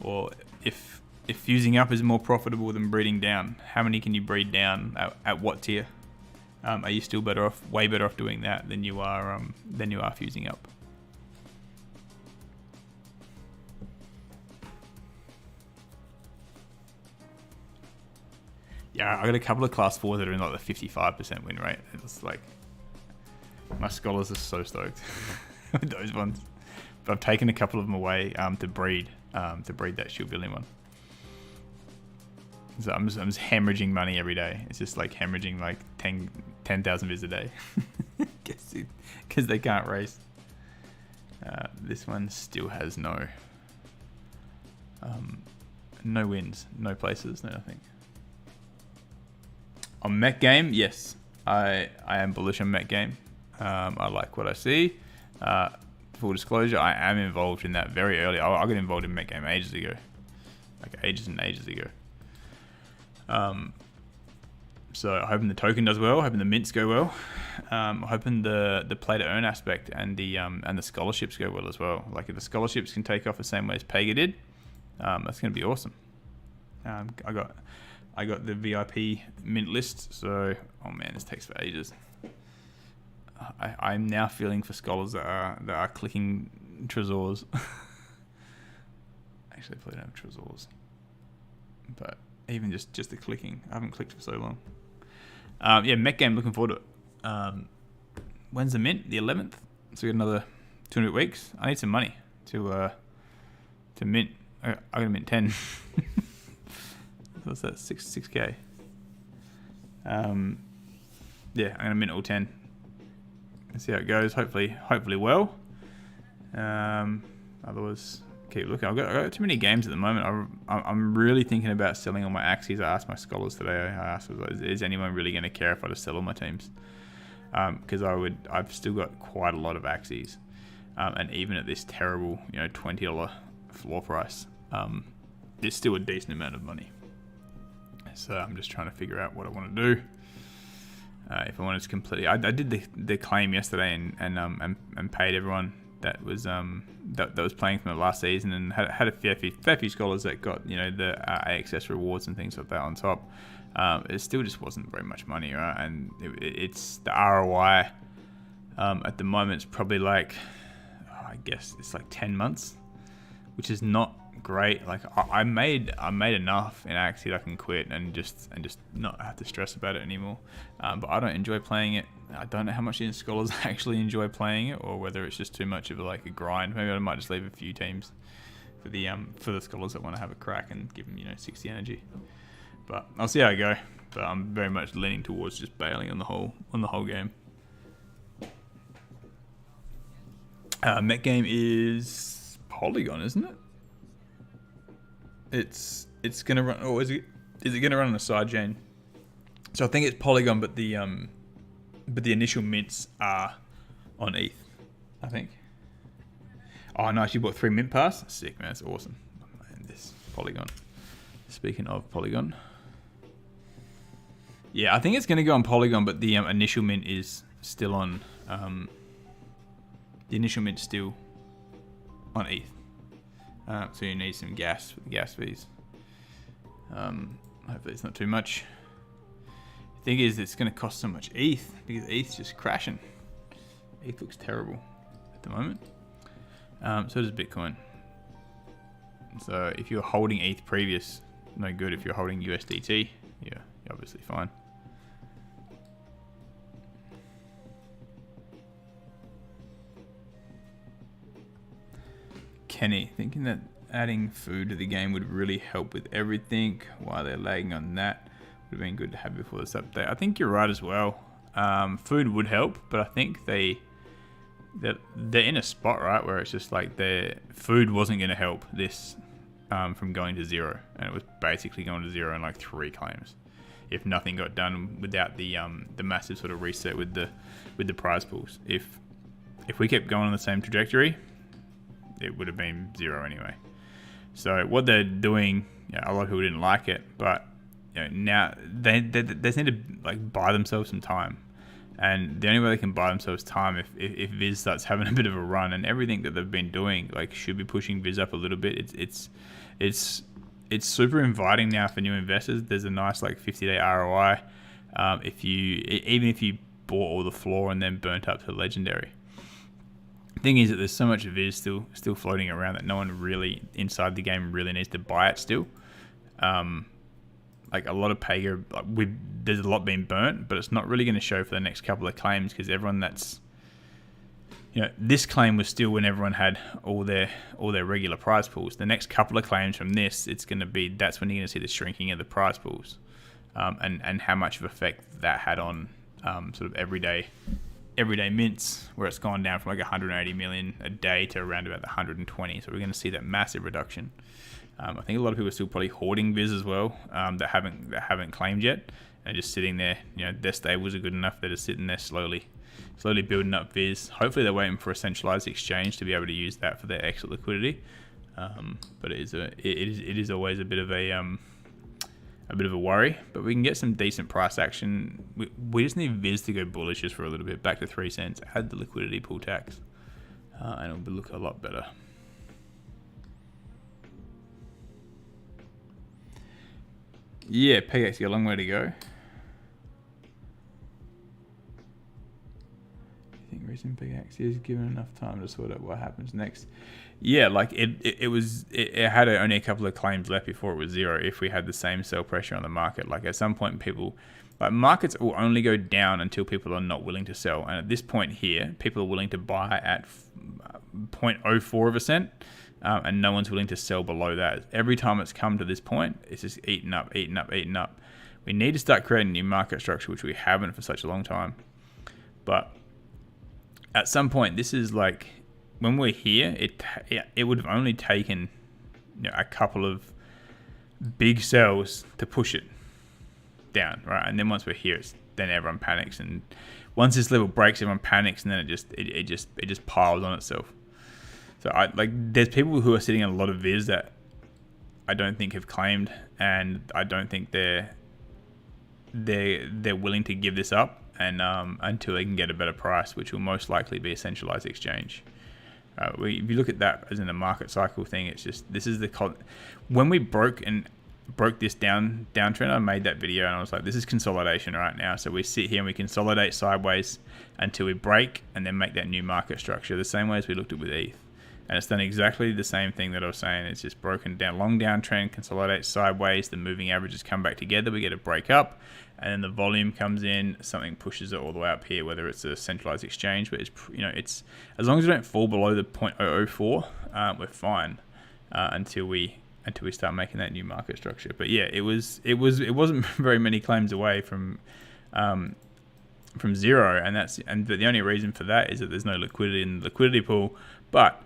Or if fusing up is more profitable than breeding down, how many can you breed down at what tier? Are you still way better off doing that than you are fusing up? Yeah, I got a couple of class 4s that are in like the 55% win rate. It's like, my scholars are so stoked with those ones. But I've taken a couple of them away to breed that Shield Billion one. So I'm just hemorrhaging money every day. It's just like hemorrhaging like 10,000 vids a day. Because they can't race. This one still has no wins, no places, no nothing. On Mech Game, yes, I am bullish on Mech Game. I like what I see. Full disclosure, I am involved in that very early. I got involved in Met Game ages ago, like ages and ages ago. So hoping the token does well, hoping the mints go well, hoping the play to earn aspect and the scholarships go well as well. Like if the scholarships can take off the same way as Pega did, that's going to be awesome. I got the VIP mint list, so oh man, this takes for ages. I'm now feeling for scholars that are clicking Trezors. Actually, I don't have Trezors, but even just the clicking, I haven't clicked for so long. Yeah, Met Game, looking forward to it. When's the mint? The 11th. So we got another 200 weeks. I need some money to mint. I gotta mint 10. What's that? 6k. Yeah, I'm gonna mint all 10. Let's see how it goes. Hopefully well. Otherwise, keep looking. I've got too many games at the moment. I'm really thinking about selling all my axies. I asked my scholars today. I asked, is anyone really going to care if I just sell all my teams? Because I've still got quite a lot of axies, and even at this terrible, $20 floor price, it's still a decent amount of money. So I'm just trying to figure out what I want to do. If I wanted to completely, I did the claim yesterday and paid everyone that was that was playing from the last season, and had a fair few scholars that got the AXS rewards and things like that on top. It still just wasn't very much money, right? And it's the ROI at the moment. It's probably like I guess it's like 10 months, which is not great. Like I made enough in Axie that I can quit and just not have to stress about it anymore. But I don't enjoy playing it. I don't know how much the scholars actually enjoy playing it, or whether it's just too much of a grind. Maybe I might just leave a few teams for the scholars that want to have a crack and give them 60 energy. But I'll see how I go. But I'm very much leaning towards just bailing on the whole game. Met Game is Polygon, isn't it? It's gonna run. Oh, is it gonna run on a side chain? So I think it's Polygon, but the initial mints are on ETH, I think. Oh, nice! You bought 3 mint pass. Sick, man. That's awesome. And this Polygon. Speaking of Polygon, yeah, I think it's gonna go on Polygon, but the initial mint is still on. The initial mint's still on ETH. So you need some gas for the gas fees. Hopefully it's not too much. The thing is, it's going to cost so much ETH because ETH's just crashing. ETH looks terrible at the moment. So does Bitcoin. So if you're holding ETH previous, no good. If you're holding USDT, yeah, you're obviously fine. Kenny, thinking that adding food to the game would really help with everything. Why they're lagging on that would have been good to have before this update. I think you're right as well. Food would help, but I think they're in a spot, right, where it's just like their food wasn't going to help this from going to 0, and it was basically going to 0 in like 3 claims, if nothing got done without the massive sort of reset with the prize pools. If we kept going on the same trajectory, it would have been 0 anyway. So what they're doing, a lot of people didn't like it, but now they just need to buy themselves some time. And the only way they can buy themselves time if Viz starts having a bit of a run, and everything that they've been doing should be pushing Viz up a little bit. It's super inviting now for new investors. There's a nice 50-day ROI even if you bought all the floor and then burnt up to legendary. Thing is that there's so much Viz still floating around that no one really inside the game really needs to buy it still. A lot of Pega, there's a lot being burnt, but it's not really going to show for the next couple of claims because everyone that's, this claim was still when everyone had all their regular prize pools. The next couple of claims from this, that's when you're going to see the shrinking of the prize pools, and how much of effect that had on sort of everyday mints, where it's gone down from 180 million a day to around about the 120. So we're going to see that massive reduction. I think a lot of people are still probably hoarding Viz as well, that haven't claimed yet, and just sitting there. Their stables are good enough; they're just sitting there slowly slowly building up viz. Hopefully they're waiting for a centralized exchange to be able to use that for their exit liquidity. But it is always a bit of a worry. But we can get some decent price action. We just need viz to go bullish just for a little bit, back to 3 cents. Add the liquidity pool tax, and it'll look a lot better. Yeah, pegaxy, a long way to go. I think recent pegaxy is given enough time to sort out what happens next. Yeah, like it had only a couple of claims left before it was zero. If we had the same sell pressure on the market, like at some point markets will only go down until people are not willing to sell. And at this point here, people are willing to buy at 0.04 of a cent. And no one's willing to sell below that. Every time it's come to this point, it's just eaten up. We need to start creating new market structure, which we haven't for such a long time. But at some point, this is like, when we're here, it would have only taken a couple of big sells to push it down, right? And then once we're here, then everyone panics. And once this level breaks, everyone panics, and then it just piles on itself. So there's people who are sitting on a lot of viz that I don't think have claimed, and I don't think they're willing to give this up and until they can get a better price, which will most likely be a centralized exchange. If you look at that as in a market cycle thing, it's just when we broke this downtrend, I made that video and I was like, this is consolidation right now. So we sit here and we consolidate sideways until we break and then make that new market structure, the same way as we looked at with ETH. And it's done exactly the same thing that I was saying. It's just broken down, long downtrend, consolidate sideways. The moving averages come back together. We get a break up, and then the volume comes in. Something pushes it all the way up here, whether it's a centralized exchange. But it's as long as we don't fall below the 0.004, we're fine until we start making that new market structure. But yeah, it wasn't very many claims away from zero, and the only reason for that is that there's no liquidity in the liquidity pool, but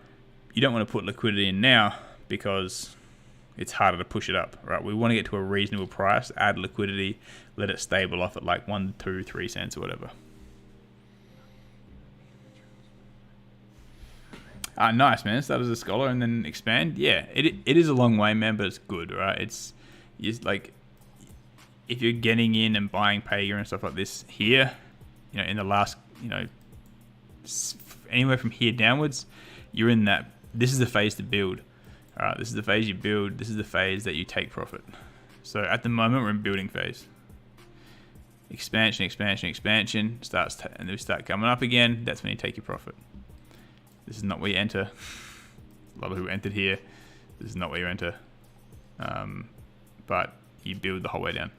you don't want to put liquidity in now because it's harder to push it up, right? We want to get to a reasonable price, add liquidity, let it stable off at like 1, 2, 3 cents or whatever. Nice, man. Start as a scholar and then expand. Yeah, it is a long way, man, but it's good, right? It's like, if you're getting in and buying Pega and stuff like this here, in the last, anywhere from here downwards, you're in that. This is the phase to build. All right, this is the phase you build. This is the phase that you take profit. So at the moment, we're in building phase. Expansion starts, and we start coming up again. That's when you take your profit. This is not where you enter. A lot of who entered here. This is not where you enter. But you build the whole way down,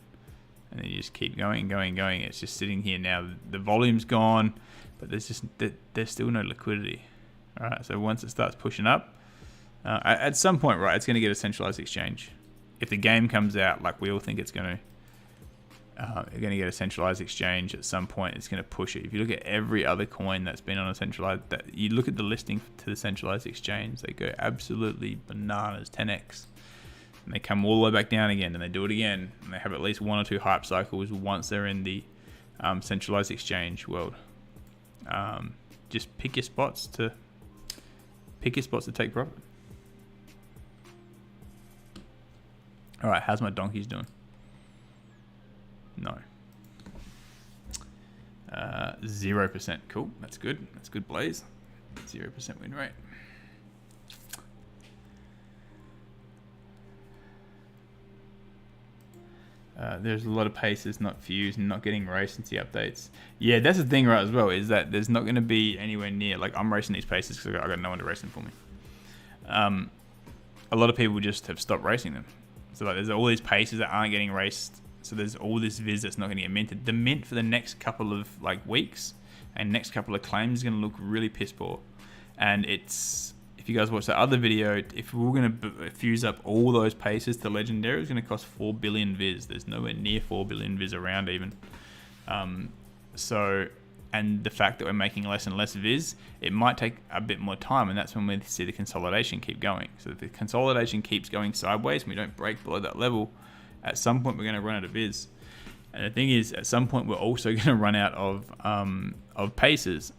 and then you just keep going. It's just sitting here now. The volume's gone, but there's still no liquidity. All right, so once it starts pushing up, at some point, right, it's going to get a centralized exchange. If the game comes out like we all think it's going to, you're going to get a centralized exchange at some point. It's going to push it. If you look at every other coin that's been on a centralized, you look at the listing to the centralized exchange, they go absolutely bananas, 10x, and they come all the way back down again, and they do it again, and they have at least 1 or 2 hype cycles once they're in the centralized exchange world. Just pick your spots to take profit. All right, how's my donkeys doing? No. 0%. Cool. That's good. That's good, Blaze. 0% win rate. There's a lot of paces not fused and not getting raced since the updates. Yeah, that's the thing, right, as well, is that there's not going to be anywhere near, like, I'm racing these paces because I got no one to race them for me. A lot of people just have stopped racing them. So like, there's all these paces that aren't getting raced. So there's all this viz that's not going to get minted. The mint for the next couple of like weeks and next couple of claims is going to look really piss poor. And it's, if you guys watch the other video, if we were going to fuse up all those paces to legendary, it's going to cost 4 billion viz. There's nowhere near 4 billion viz around even. And the fact that we're making less and less viz, it might take a bit more time, and that's when we see the consolidation keep going. So if the consolidation keeps going sideways and we don't break below that level, at some point we're going to run out of viz. And the thing is, at some point, we're also going to run out of paces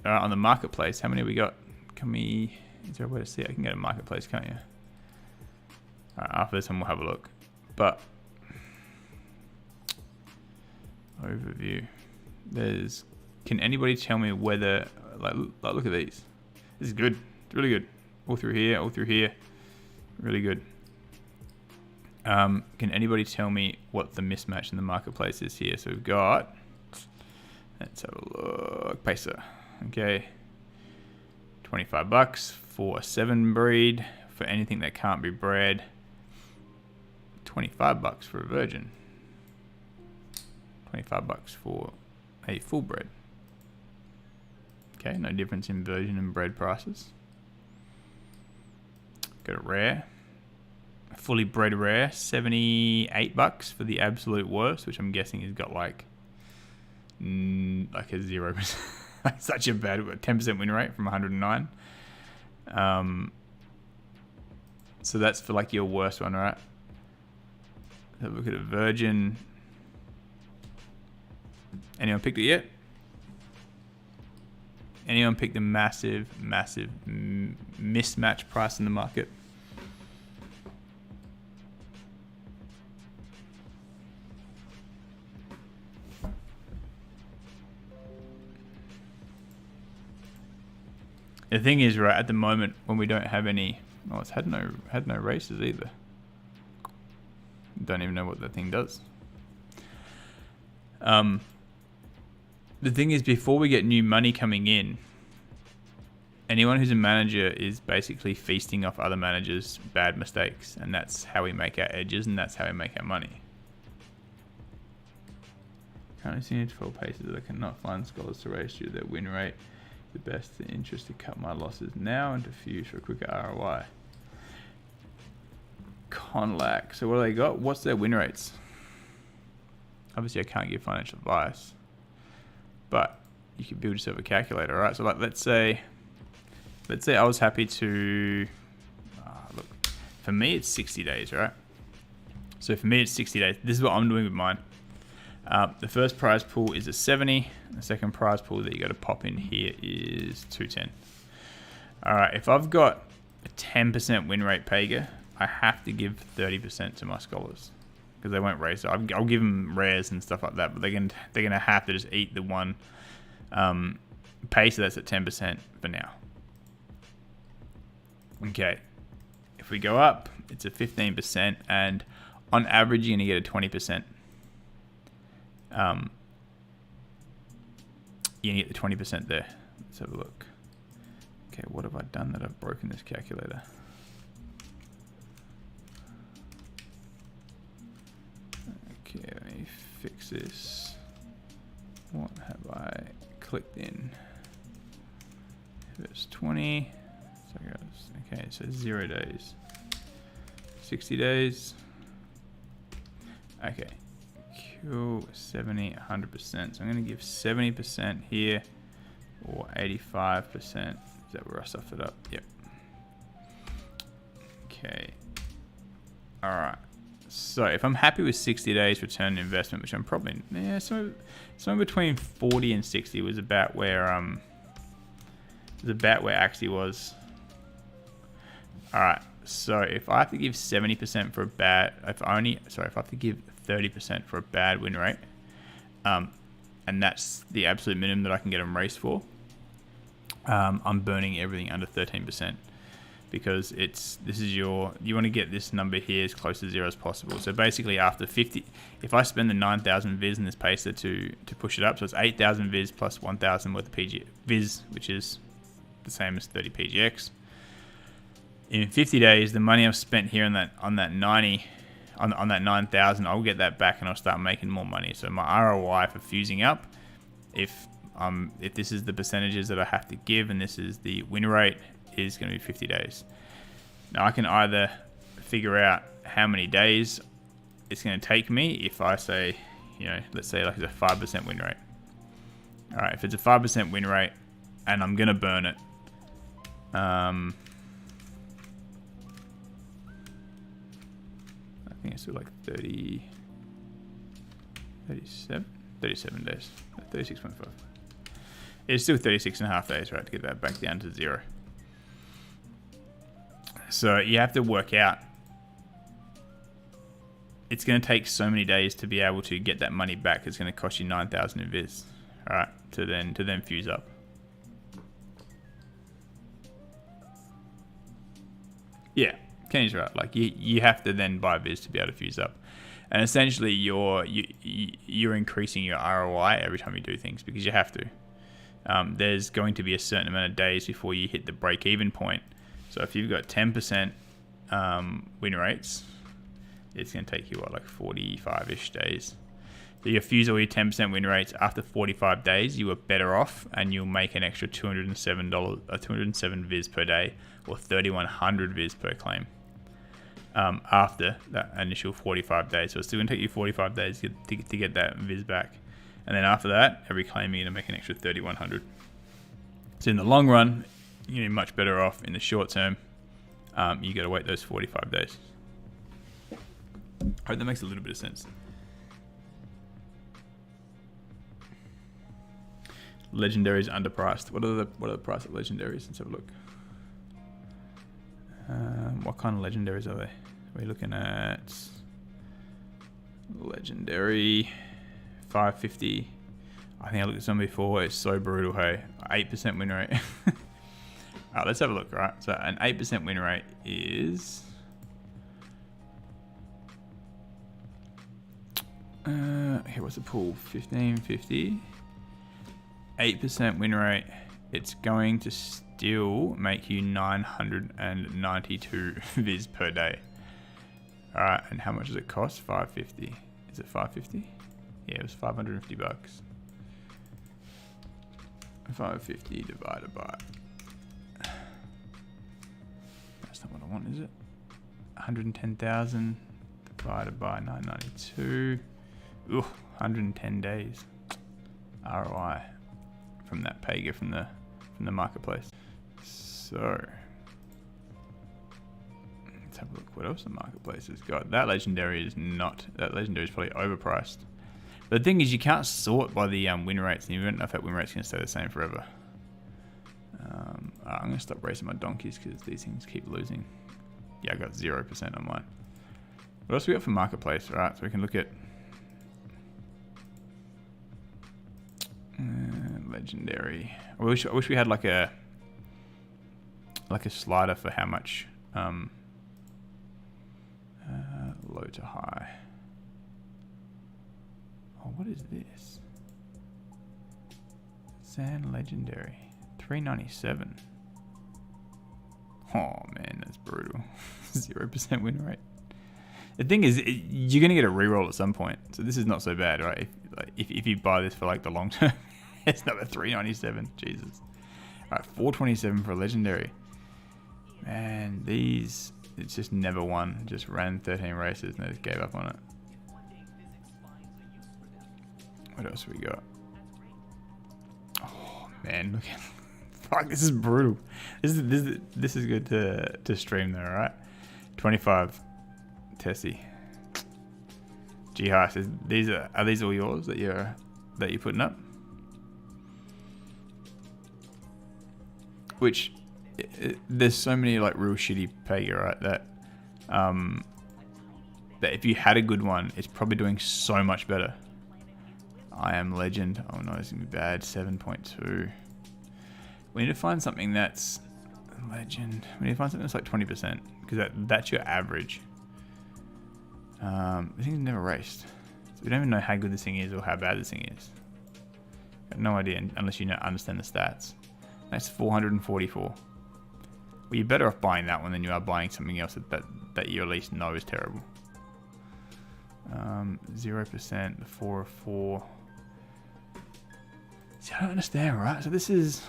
on the marketplace. How many have we got? Is there a way to see it? I can go to marketplace, can't you? All right, after this one, we'll have a look. But overview. Can anybody tell me whether, like look at these. This is good. It's really good. All through here. Really good. Can anybody tell me what the mismatch in the marketplace is here? So we've got, let's have a look. Pacer. Okay. $25 for a 7 breed. For anything that can't be bred. $25 for a virgin. $25 for a full bred. Okay, no difference in virgin and bred prices. Got a rare. A fully bred rare, $78 for the absolute worst, which I'm guessing has got like a 0%. Such a bad 10% win rate from 109. So that's for like your worst one, right? Have a look at a virgin. Anyone picked it yet? Anyone picked the massive mismatch price in the market? The thing is, right, at the moment when we don't have any, oh, it's had no races either. Don't even know what that thing does. The thing is, before we get new money coming in, anyone who's a manager is basically feasting off other managers' bad mistakes, and that's how we make our edges, and that's how we make our money. Currently seeing 12 paces that I cannot find scholars to race due to their win rate. The best interest to cut my losses now and to fuse for a quicker ROI. Conlac. So what do they got? What's their win rates? Obviously, I can't give financial advice, but you can build yourself a calculator, right? So like, let's say I was happy to, look, for me, it's 60 days, right? So for me, it's 60 days. This is what I'm doing with mine. The first prize pool is a 70. The second prize pool that you got to pop in here is 210. All right, if I've got a 10% win rate Pega, I have to give 30% to my scholars because they won't race. So I'll give them rares and stuff like that, but they're gonna have to just eat the one pacer that's at 10% for now. Okay, if we go up, it's a 15%, and on average, you're gonna get a 20%. You get the 20% there. Let's have a look. Okay, what have I done that I've broken this calculator? Okay, let me fix this. What have I clicked in? If it's 20, okay, so 0 days. 60 days. Okay. Cool, 70, 100%. So I'm going to give 70% here, or 85%. Is that where I suffered up? Yep. Okay. All right. So if I'm happy with 60 days return on investment, which I'm probably, yeah, somewhere between 40 and 60 was about where Axie was. All right. So if I have to give 70% for a bad, if I have to give 30% for a bad win rate, and that's the absolute minimum that I can get them raced for, I'm burning everything under 13% because you want to get this number here as close to 0 as possible. So basically after 50, if I spend the 9,000 viz in this pacer to push it up, so it's 8,000 viz plus 1,000 worth of viz, which is the same as 30 PGX. In 50 days, the money I've spent here on that 9,000, I'll get that back and I'll start making more money. So my ROI for fusing up, if this is the percentages that I have to give and this is the win rate, is going to be 50 days. Now I can either figure out how many days it's going to take me if I say, let's say like it's a 5% win rate. All right, if it's a 5% win rate and I'm going to burn it, I think it's like 30. 37 days. 36.5. It's still 36.5 days, right, to get that back down to 0. So you have to work out. It's going to take so many days to be able to get that money back. It's going to cost you 9,000 in Viz, all right, to then fuse up. Yeah, Kenny's right. Like you have to then buy Viz to be able to fuse up, and essentially you're increasing your ROI every time you do things because you have to. There's going to be a certain amount of days before you hit the break-even point. So if you've got 10% win rates, it's going to take you, what, like 45-ish days. So you fuse all your 10% win rates. After 45 days, you are better off, and you'll make an extra $207 Viz per day, or 3,100 Viz per claim after that initial 45 days. So it's still going to take you 45 days to get that Viz back. And then after that, every claim you're going to make an extra 3,100. So in the long run, you're going to be much better off. In the short term, you got to wait those 45 days. I hope that makes a little bit of sense. Legendaries underpriced. What are the price of legendaries? Let's have a look. What kind of legendaries are they? We're looking at legendary 550. I think I looked at some before. It's so brutal. Hey, 8% win rate. All right, let's have a look. Right, so an 8% win rate is here. What's the pool? 1550. 8% win rate. It's going to still make you 992 Viz per day. All right, and how much does it cost? 550. Is it 550? Yeah, it was 550 bucks. 550 divided by. That's not what I want, is it? 110,000 divided by 992. Ooh, 110 days. ROI from that pega from the marketplace. So let's have a look. What else the marketplace has got? That legendary is not. That legendary is probably overpriced. But the thing is, you can't sort by the win rates, and you don't know if that win rate's going to stay the same forever. I'm going to stop racing my donkeys because these things keep losing. Yeah, I got 0% on mine. What else we got for marketplace? All right, so we can look at legendary. I wish we had like a slider for how much low to high. Oh, what is this? Sand legendary 397. Oh man, that's brutal. 0% win rate. The thing is, you're gonna get a reroll at some point, so this is not so bad, right? If you buy this for like the long term, it's another 397. Jesus. All right, 427 for a legendary. Man, these, it's just never won. Just ran 13 races and they just gave up on it. What else we got? Oh man, look at, fuck, this is brutal. This is good to stream though, right? 25 Tessie. G-Heist, are these all yours that you're putting up? Which there's so many like real shitty pega, right? That if you had a good one, it's probably doing so much better. I am legend. Oh no, it's gonna be bad. 7.2. We need to find something that's legend. We need to find something that's like 20% because that's your average. This thing's never raced, so we don't even know how good this thing is or how bad this thing is. Got no idea unless you understand the stats. That's 444. Well, you're better off buying that one than you are buying something else that you at least know is terrible. 0%, the 404. See, I don't understand, right? So this is,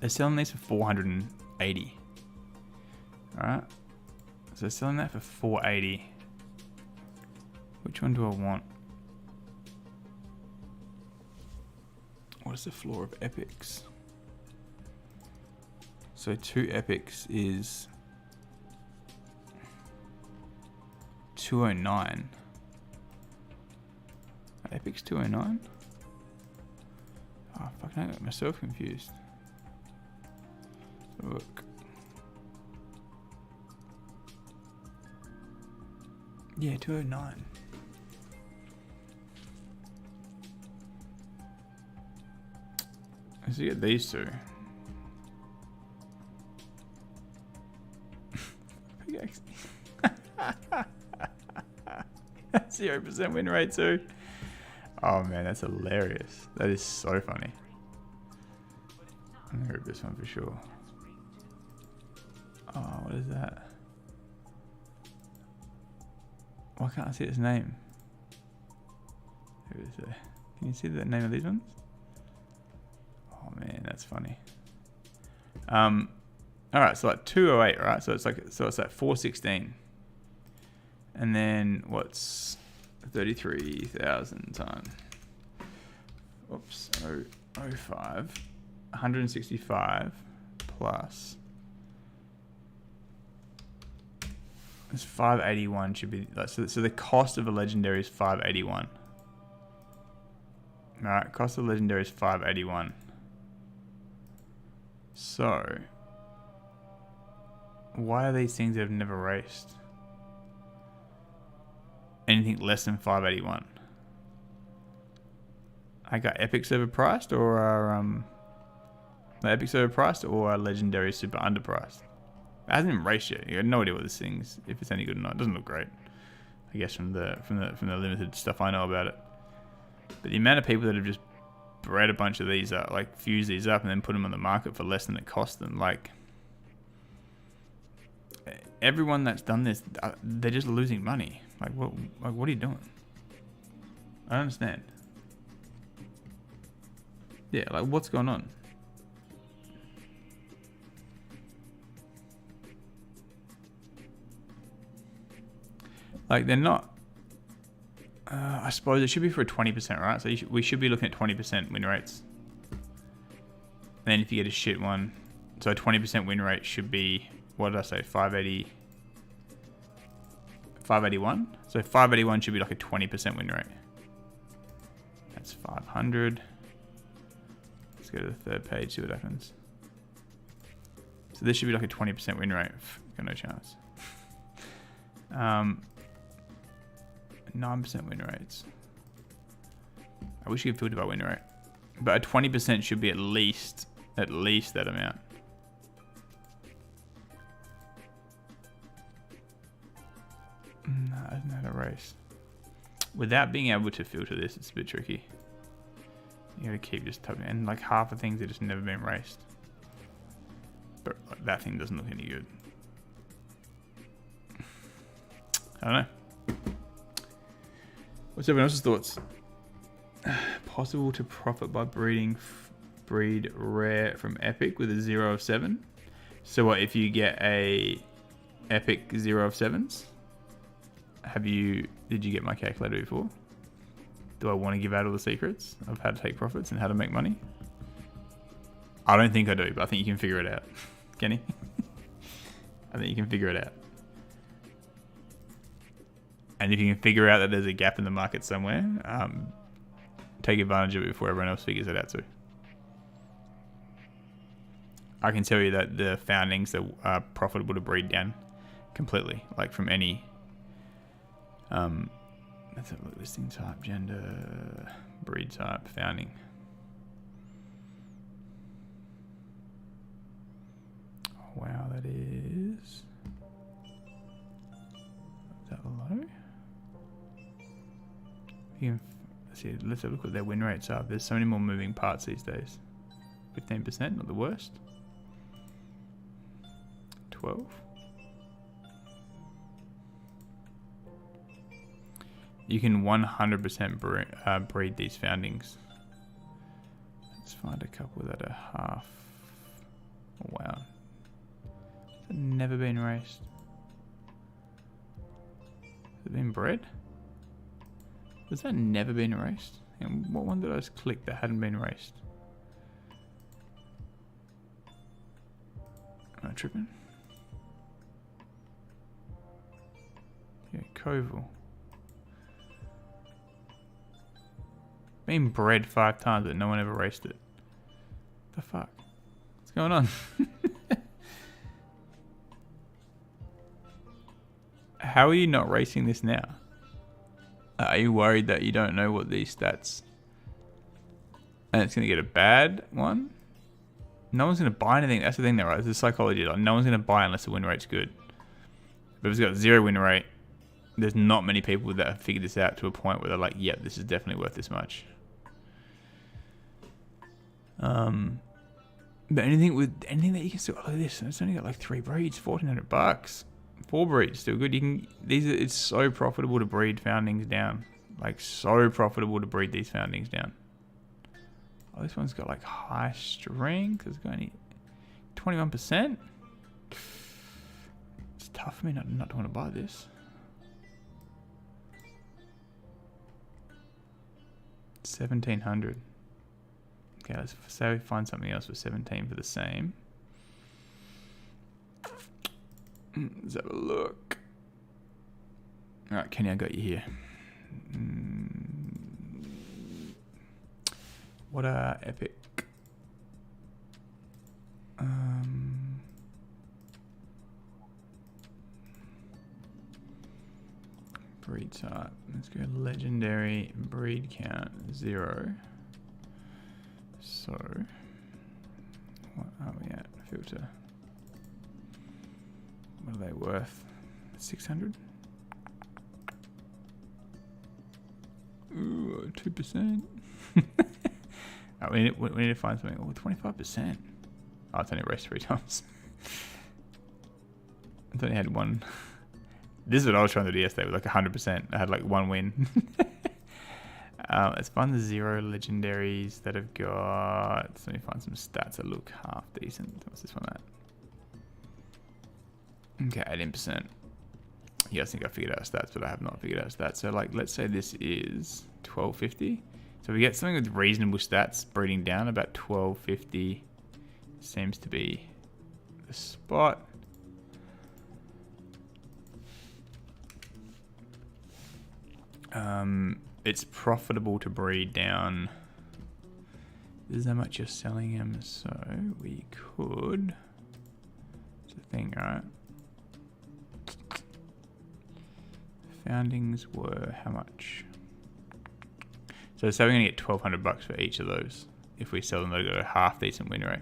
they're selling these for 480. Alright. So they're selling that for 480. Which one do I want? What is the floor of epics? So 2 epics is 209. Epic's 209. Oh, fuck, I got myself confused. Look. Yeah, 209. Let's get these two. Pegaxy. 0% win rate too. Oh man, that's hilarious. That is so funny. I'm gonna grab this one for sure. Oh, what is that? Why can't I see its name? Who is it? Can you see the name of these ones? Oh man, that's funny. All right, so like 208, right? So it's like 416, and then what's 33,000 times? Oops, 05, 165 plus. It's 581 should be like, so the cost of a legendary is 581. All right, cost of legendary is 581. So why are these things that have never raced anything less than 581? I got epic server priced, or are epic server priced, or are legendary super underpriced? It hasn't even raced yet. You have no idea what this thing's, if it's any good or not. It doesn't look great, I guess, from the limited stuff I know about it. But the amount of people that have just bred a bunch of these up, like fuse these up and then put them on the market for less than it cost them, like everyone that's done this, they're just losing money. Like what are you doing? I don't understand. Yeah, like what's going on? Like they're not. I suppose it should be for a 20%, right? So we should be looking at 20% win rates. And then if you get a shit one, so a 20% win rate should be, what did I say? 581. So 581 should be like a 20% win rate. That's 500. Let's go to the third page, see what happens. So this should be like a 20% win rate. Got no chance. 9% win rates. I wish you could filter by win rate, but a 20% should be at least that amount. No, isn't that a race? Without being able to filter this, it's a bit tricky. You gotta keep just typing, and like half the things have just never been raced. But like, that thing doesn't look any good. I don't know. What's everyone else's thoughts? Possible to profit by breed rare from epic with a 0 of 7. So what if you get a epic 0 of 7s? Did you get my calculator before? Do I want to give out all the secrets of how to take profits and how to make money? I don't think I do, but I think you can figure it out. Kenny? I think you can figure it out. And if you can figure out that there's a gap in the market somewhere, take advantage of it before everyone else figures it out too. I can tell you that the foundings are profitable to breed down completely, like from any. Let's have a look. Listing type, gender, breed type, founding. Oh, wow, that is that low? You can see. Let's have a look what their win rates are. There's so many more moving parts these days. 15%, not the worst. 12. You can 100% breed these foundings. Let's find a couple that are half. Oh, wow. It's never been raced. Has it been bred? Has that never been erased? And what one did I just click that hadn't been erased? Am I tripping? Yeah, Koval. been bred 5 times, but no one ever raced it. The fuck? What's going on? How are you not racing this now? Are you worried that you don't know what these stats... And it's going to get a bad one? No one's going to buy anything. That's the thing though, right? It's the psychology. Like, no one's going to buy unless the win rate's good. But if it's got 0 win rate, there's not many people that have figured this out to a point where they're like, yep, this is definitely worth this much. But anything that you can still... Look at this. It's only got like 3 breeds, $1,400. 4 breeds, still good. You can... It's so profitable to breed foundings down. Like, so profitable to breed these foundings down. Oh, this one's got like high strength. It's got only 21%. It's tough for me not to want to buy this. 1,700. Okay, let's say we find something else for 17 for the same. Let's have a look. Alright, Kenny, I got you here. What a epic. Breed type. Let's go legendary. Breed count 0. So, what are we at? Filter. What are they worth? 600? Ooh, 2%. Oh, we need to find something. Oh, 25%. Oh, it's only raced 3 times. I only had 1. This is what I was trying to do yesterday with like 100%. I had like 1 win. Let's find the 0 legendaries that have got... Let me find some stats that look half decent. What's this one at? Okay, 18%. You guys think I figured out stats, but I have not figured out stats. So like, let's say this is 1250. So we get something with reasonable stats breeding down. About 1250 seems to be the spot. It's profitable to breed down. This is how much you're selling them, so we could... It's a thing, right? Foundings were how much? So say we're going to get $1,200 for each of those. If we sell them, they've got a half decent win rate.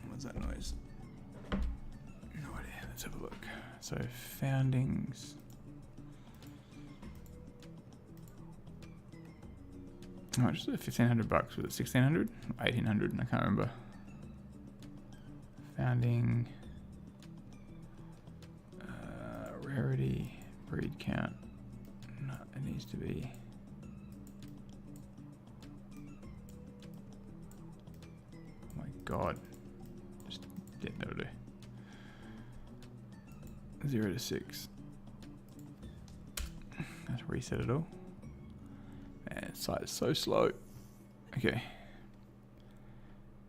What's that noise? No idea. Let's have a look. So foundings. How much is it? $1,500. Was it 1,600? 1,800? I can't remember. Founding. Rarity. Breed count. No, it needs to be. Oh my god. Just didn't know do. 0 to 6. Let's reset it all. Man, site is so slow. Okay.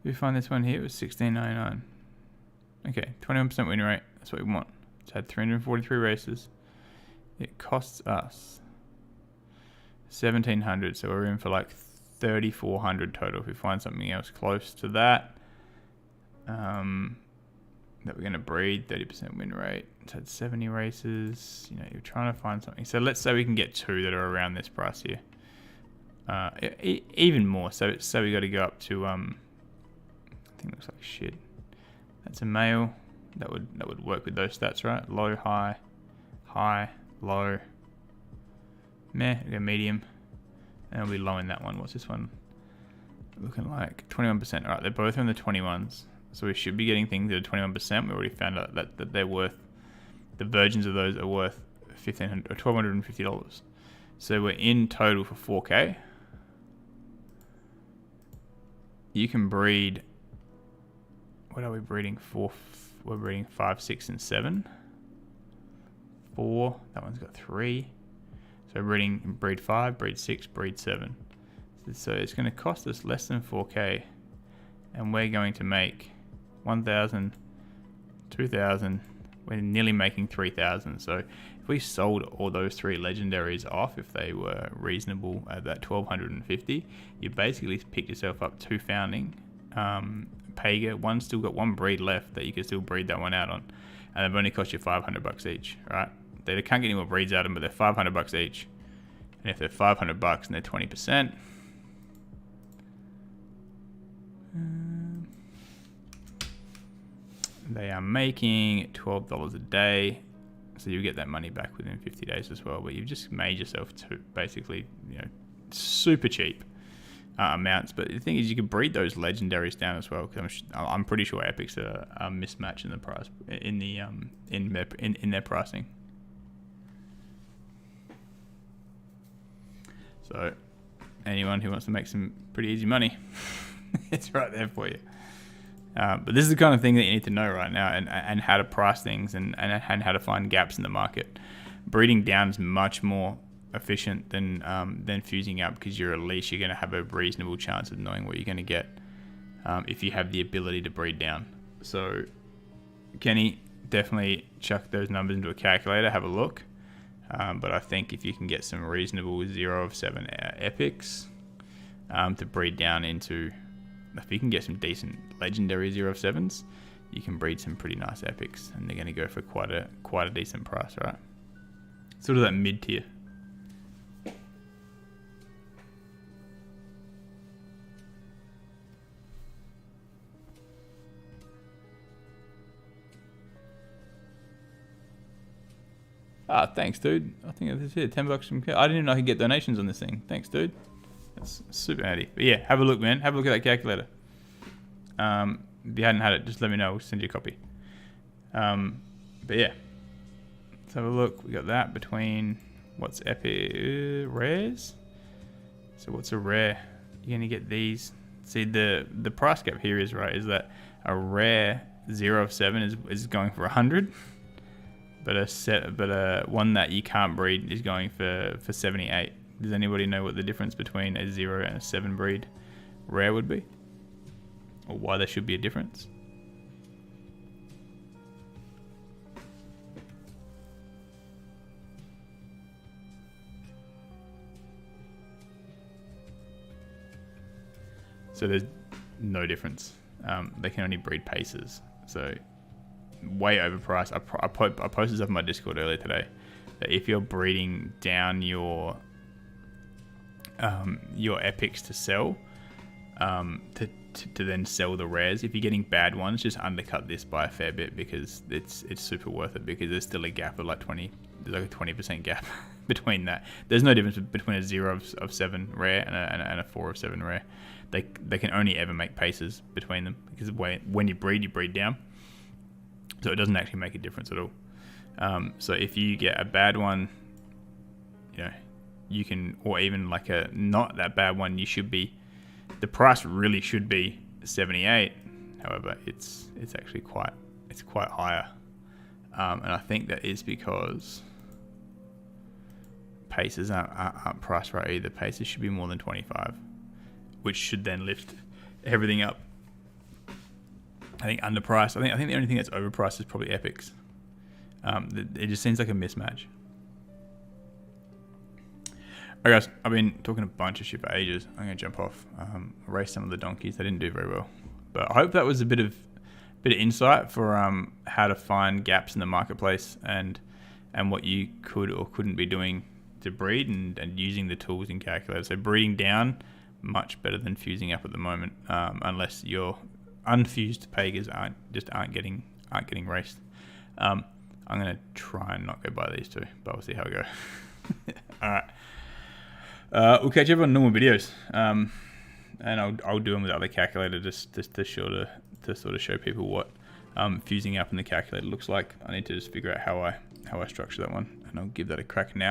We find this one here, it was $16.99. Okay, 21% win rate. That's what we want. It's had 343 races. It costs us $1,700, so we're in for like $3,400 total. If we find something else close to that, that we're going to breed, 30% win rate. It's had 70 races. You know, you're trying to find something. So let's say we can get 2 that are around this price here. Even more. So we got to go up to I think it looks like shit. That's a male. That would work with those stats, right? Low, high, high, low. Meh. We go medium, and it'll be low in that one. What's this one? Looking like 21%. All right, they're both in the 21s, so we should be getting things that are 21%. We already found out that they're worth. The virgins of those are worth $1,500 or $1,250. So we're in total for 4K. You can breed. What are we breeding? 4. We're breeding 5, 6, and 7. 4. That one's got 3. So we're breed 5, breed 6, breed 7. So it's going to cost us less than 4K, and we're going to make 1,000, 2,000, We're nearly making 3,000. So if we sold all those 3 legendaries off, if they were reasonable at that 1,250, you basically picked yourself up 2 founding. Pega, one still got 1 breed left that you can still breed that one out on. And they've only cost you $500 each, right? They can't get any more breeds out of them, but they're $500 each. And if they're $500 and they're 20%, they are making $12 a day. So you get that money back within 50 days as well. But you've just made yourself to basically, super cheap amounts. But the thing is, you can breed those legendaries down as well. Because I'm pretty sure epics are mismatched in the price in their pricing. So anyone who wants to make some pretty easy money, it's right there for you. But this is the kind of thing that you need to know right now, and how to price things and how to find gaps in the market. Breeding down is much more efficient than fusing up, because at least you're going to have a reasonable chance of knowing what you're going to get if you have the ability to breed down. So Kenny, definitely chuck those numbers into a calculator, have a look. But I think if you can get some reasonable 0 of 7 epics to breed down into, if you can get some decent legendary 0 of 7s, you can breed some pretty nice epics, and they're going to go for quite a decent price, right? Sort of that mid tier. Ah, thanks, dude. I think this is $10 from. I didn't even know I could get donations on this thing. Thanks, dude. That's super handy. But yeah, have a look, man. Have a look at that calculator. If you hadn't had it, just let me know. We'll send you a copy. But yeah, let's have a look. We got that between what's epic rares. So what's a rare? You're gonna get these. See, the price gap here is that a rare 0 of 7 is going for 100. But a one that you can't breed is going for 78. Does anybody know what the difference between a 0 and a 7 breed rare would be? Or why there should be a difference? So there's no difference. They can only breed paces. So way overpriced. I posted this up in my Discord earlier today, that if you're breeding down your epics to sell, to then sell the rares, if you're getting bad ones, just undercut this by a fair bit, because it's super worth it, because there's still a gap of like 20. There's like a 20% gap between that. There's no difference between a 0 of 7 rare and a 4 of 7 rare. They can only ever make paces between them, because when you breed down. So it doesn't actually make a difference at all. So if you get a bad one, you can, or even like a not that bad one, the price really should be 78. However, it's actually quite higher. And I think that is because paces aren't priced right either. Paces should be more than 25, which should then lift everything up. I think underpriced. I think the only thing that's overpriced is probably epics. It just seems like a mismatch. Alright guys, I've been talking a bunch of shit for ages. I'm gonna jump off. Race some of the donkeys. They didn't do very well, but I hope that was a bit of insight for how to find gaps in the marketplace and what you could or couldn't be doing to breed, and using the tools in calculator. So breeding down, much better than fusing up at the moment, unless you're unfused pegas aren't getting raced. I'm gonna try and not go by these two, but we'll see how we go. All right, we'll catch you on normal videos, and I'll do them with the other calculator just to sort of show people what fusing up in the calculator looks like. I need to just figure out how I structure that one, and I'll give that a crack now.